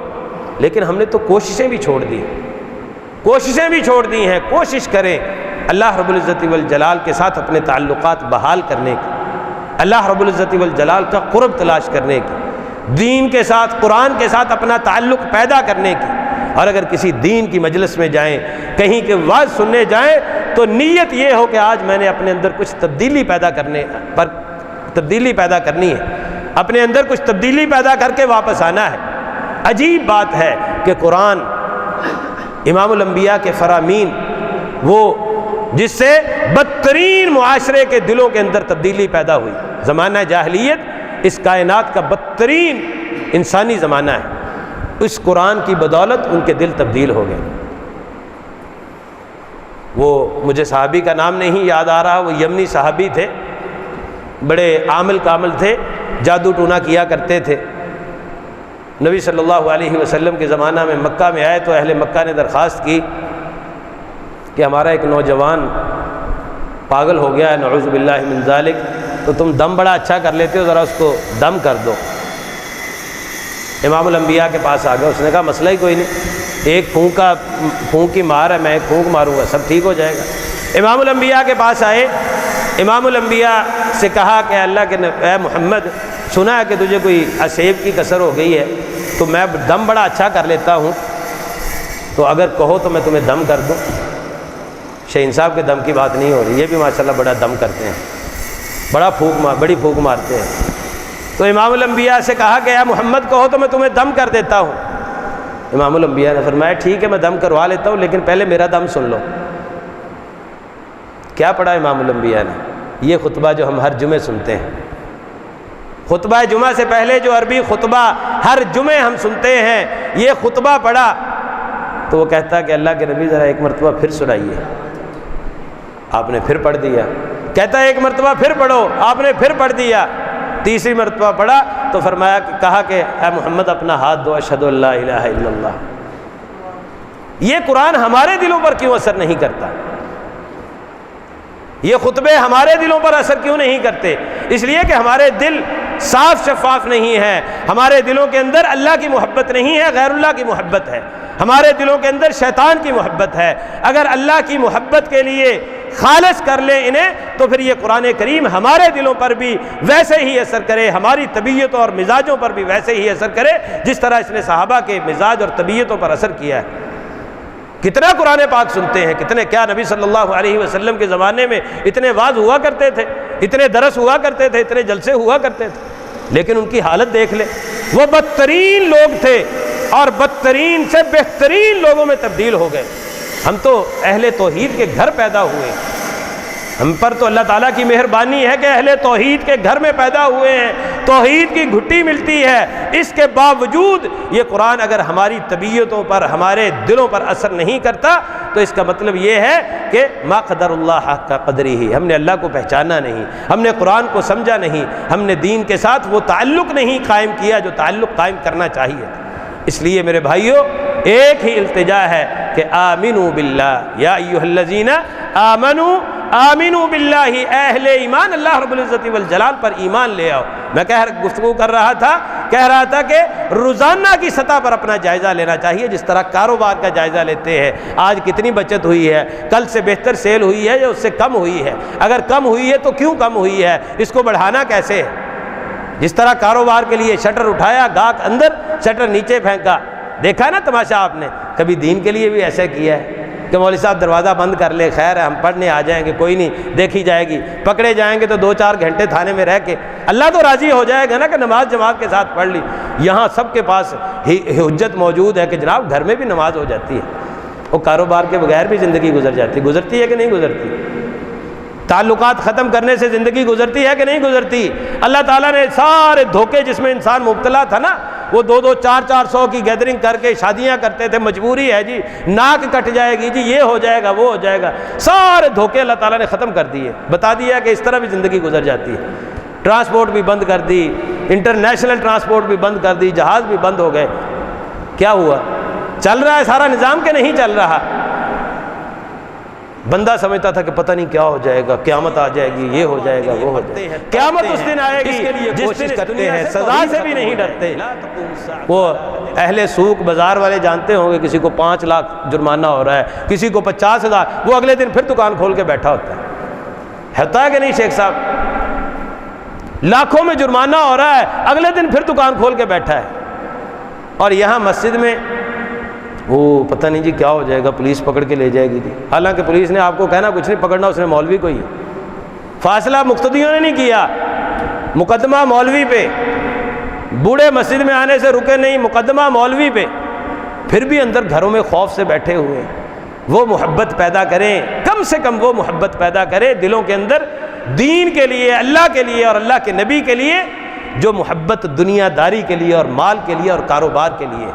لیکن ہم نے تو کوششیں بھی چھوڑ دی، کوششیں بھی چھوڑ دی ہیں۔ کوشش کریں اللہ رب العزت والجلال کے ساتھ اپنے تعلقات بحال کرنے کی، اللہ رب العزت والجلال کا قرب تلاش کرنے کی، دین کے ساتھ، قرآن کے ساتھ اپنا تعلق پیدا کرنے کی۔ اور اگر کسی دین کی مجلس میں جائیں، کہیں کے واعظ سننے جائیں، تو نیت یہ ہو کہ آج میں نے اپنے اندر کچھ تبدیلی پیدا کرنی ہے، اپنے اندر کچھ تبدیلی پیدا کر کے واپس آنا ہے۔ عجیب بات ہے کہ قرآن امام الانبیاء کے فرامین، وہ جس سے بدترین معاشرے کے دلوں کے اندر تبدیلی پیدا ہوئی، زمانہ جاہلیت اس کائنات کا بدترین انسانی زمانہ ہے، اس قرآن کی بدولت ان کے دل تبدیل ہو گئے۔ وہ مجھے صحابی کا نام نہیں یاد آ رہا، وہ یمنی صحابی تھے، بڑے عامل کامل تھے، جادو ٹونا کیا کرتے تھے۔ نبی صلی اللہ علیہ وسلم کے زمانہ میں مکہ میں آئے تو اہل مکہ نے درخواست کی کہ ہمارا ایک نوجوان پاگل ہو گیا ہے، نعوذ باللہ من ذالک، تو تم دم بڑا اچھا کر لیتے ہو، ذرا اس کو دم کر دو۔ امام الانبیاء کے پاس آ گیا، اس نے کہا مسئلہ ہی کوئی نہیں، ایک پھونک کی مار ہے، میں ایک پھونک ماروں گا، سب ٹھیک ہو جائے گا۔ امام الانبیاء کے پاس آئے، امام الانبیاء سے کہا کہ اللہ کے اے محمد، سنا ہے کہ تجھے کوئی اسیب کی کسر ہو گئی ہے، تو میں دم بڑا اچھا کر لیتا ہوں، تو اگر کہو تو میں تمہیں دم کر دوں۔ شہین صاحب کے دم کی بات نہیں ہو رہی، یہ بھی ماشاءاللہ بڑا دم کرتے ہیں، بڑی پھونک مارتے ہیں۔ تو امام الانبیاء سے کہا کہ اے محمد کہو تو میں تمہیں دم کر دیتا ہوں۔ امام الانبیاء نے فرمایا ٹھیک ہے میں دم کروا لیتا ہوں، لیکن پہلے میرا دم سن لو۔ کیا پڑھا امام الانبیاء نے؟ یہ خطبہ جو ہم ہر جمعے سنتے ہیں، خطبہ جمعہ سے پہلے جو عربی خطبہ ہر جمعے ہم سنتے ہیں، یہ خطبہ پڑھا تو وہ کہتا کہ اللہ کے نبی ذرا ایک مرتبہ پھر سنائیے۔ آپ نے پھر پڑھ دیا، کہتا ہے ایک مرتبہ پھر پڑھو، آپ نے پھر پڑھ دیا، تیسری مرتبہ پڑھا تو فرمایا، کہا کہ اے محمد اپنا ہاتھ دو، اشہد ان لا الہ الا اللہ۔ یہ قرآن ہمارے دلوں پر کیوں اثر نہیں کرتا؟ یہ خطبے ہمارے دلوں پر اثر کیوں نہیں کرتے؟ اس لیے کہ ہمارے دل صاف شفاف نہیں ہے، ہمارے دلوں کے اندر اللہ کی محبت نہیں ہے، غیر اللہ کی محبت ہے، ہمارے دلوں کے اندر شیطان کی محبت ہے۔ اگر اللہ کی محبت کے لیے خالص کر لیں انہیں تو پھر یہ قرآن کریم ہمارے دلوں پر بھی ویسے ہی اثر کرے، ہماری طبیعتوں اور مزاجوں پر بھی ویسے ہی اثر کرے جس طرح اس نے صحابہ کے مزاج اور طبیعتوں پر اثر کیا ہے۔ کتنا قرآن پاک سنتے ہیں، کتنے، کیا نبی صلی اللہ علیہ وسلم کے زمانے میں اتنے واعظ ہوا کرتے تھے، اتنے درس ہوا کرتے تھے، اتنے جلسے ہوا کرتے تھے، لیکن ان کی حالت دیکھ لیں، وہ بدترین لوگ تھے اور بدترین سے بہترین لوگوں میں تبدیل ہو گئے۔ ہم تو اہل توحید کے گھر پیدا ہوئے، ہم پر تو اللہ تعالیٰ کی مہربانی ہے کہ اہل توحید کے گھر میں پیدا ہوئے ہیں، توحید کی گھٹی ملتی ہے، اس کے باوجود یہ قرآن اگر ہماری طبیعتوں پر، ہمارے دلوں پر اثر نہیں کرتا تو اس کا مطلب یہ ہے کہ ما قدر اللہ حق قدرہ، ہم نے اللہ کو پہچانا نہیں، ہم نے قرآن کو سمجھا نہیں، ہم نے دین کے ساتھ وہ تعلق نہیں قائم کیا جو تعلق قائم کرنا چاہیے۔ اس لیے میرے بھائیوں ایک ہی التجا ہے کہ آمنوا باللہ یا ایھا الذین آمنوا آمنوا باللہ، اہل ایمان اللہ رب العزت والجلال پر ایمان لے آؤ۔ میں گفتگو کر رہا تھا کہ روزانہ کی سطح پر اپنا جائزہ لینا چاہیے، جس طرح کاروبار کا جائزہ لیتے ہیں، آج کتنی بچت ہوئی ہے، کل سے بہتر سیل ہوئی ہے یا اس سے کم ہوئی ہے، اگر کم ہوئی ہے تو کیوں کم ہوئی ہے، اس کو بڑھانا کیسے ہے۔ جس طرح کاروبار کے لیے شٹر اٹھایا، گاہک اندر، شٹر نیچے پھینکا، دیکھا نا تماشا آپ نے، کبھی دین کے لیے بھی ایسا کیا ہے کہ مولوی صاحب دروازہ بند کر لے، خیر ہے ہم پڑھنے آ جائیں گے، کوئی نہیں، دیکھی جائے گی، پکڑے جائیں گے تو 2-4 گھنٹے تھانے میں رہ کے اللہ تو راضی ہو جائے گا نا کہ نماز جماعت کے ساتھ پڑھ لی۔ یہاں سب کے پاس حجت موجود ہے کہ جناب گھر میں بھی نماز ہو جاتی ہے، وہ کاروبار کے بغیر بھی زندگی گزرتی ہے کہ نہیں گزرتی؟ تعلقات ختم کرنے سے زندگی گزرتی ہے کہ نہیں گزرتی؟ اللہ تعالیٰ نے سارے دھوکے جس میں انسان مبتلا تھا نا، وہ 200 400 کی گیدرنگ کر کے شادیاں کرتے تھے، مجبوری ہے جی، ناک کٹ جائے گی جی، یہ ہو جائے گا وہ ہو جائے گا، سارے دھوکے اللہ تعالیٰ نے ختم کر دیے، بتا دیا کہ اس طرح بھی زندگی گزر جاتی ہے۔ ٹرانسپورٹ بھی بند کر دی، انٹرنیشنل ٹرانسپورٹ بھی بند کر دی، جہاز بھی بند ہو گئے۔ کیا ہوا؟ چل رہا ہے سارا نظام کہ نہیں چل رہا؟ بندہ سمجھتا تھا کہ پتہ نہیں کیا ہو جائے گا، قیامت آ جائے گی، یہ ہو جائے گا وہ ہو جائے گا، قیامت اس دن آئے گی جس دن کرتے ہیں، سزا سے بھی نہیں ڈرتے۔ وہ اہل سوق بازار والے جانتے ہوں گے، کسی کو 5 لاکھ جرمانہ ہو رہا ہے، کسی کو 50,000، وہ اگلے دن پھر دکان کھول کے بیٹھا ہوتا ہے کہ نہیں شیخ صاحب؟ لاکھوں میں جرمانہ ہو رہا ہے، اگلے دن پھر دکان کھول کے بیٹھا ہے۔ اور یہاں مسجد میں وہ پتہ نہیں جی کیا ہو جائے گا، پولیس پکڑ کے لے جائے گی جی، حالانکہ پولیس نے آپ کو کہنا کچھ نہیں، پکڑنا اس نے مولوی کو ہی۔ فاصلہ مقتدیوں نے نہیں کیا، مقدمہ مولوی پہ، بوڑھے مسجد میں آنے سے رکے نہیں، مقدمہ مولوی پہ، پھر بھی اندر گھروں میں خوف سے بیٹھے ہوئے۔ وہ محبت پیدا کریں، کم سے کم وہ محبت پیدا کریں دلوں کے اندر، دین کے لیے، اللہ کے لیے اور اللہ کے نبی کے لیے، جو محبت دنیا داری کے لیے اور مال کے لیے،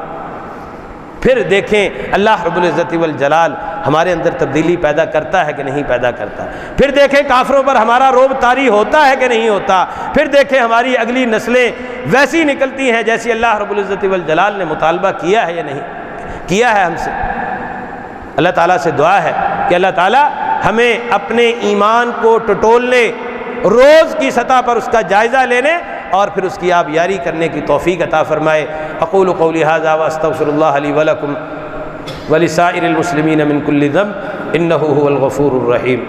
پھر دیکھیں اللہ رب العزت والجلال ہمارے اندر تبدیلی پیدا کرتا ہے کہ نہیں پیدا کرتا. پھر دیکھیں کافروں پر ہمارا رعب طاری ہوتا ہے کہ نہیں ہوتا. پھر دیکھیں ہماری اگلی نسلیں ویسی نکلتی ہیں جیسی اللہ رب العزت والجلال نے مطالبہ کیا ہے یا نہیں کیا ہے ہم سے. اللہ تعالیٰ سے دعا ہے کہ اللہ تعالیٰ ہمیں اپنے ایمان کو ٹٹولنے، روز کی سطح پر اس کا جائزہ لینے اور پھر اس کی آبیاری کرنے کی توفیق عطا فرمائے. اقول قولی ھذا واستغفر اللہ لی ولکم ولسائر المسلمین من کل ذنب انہ هو الغفور الرحیم.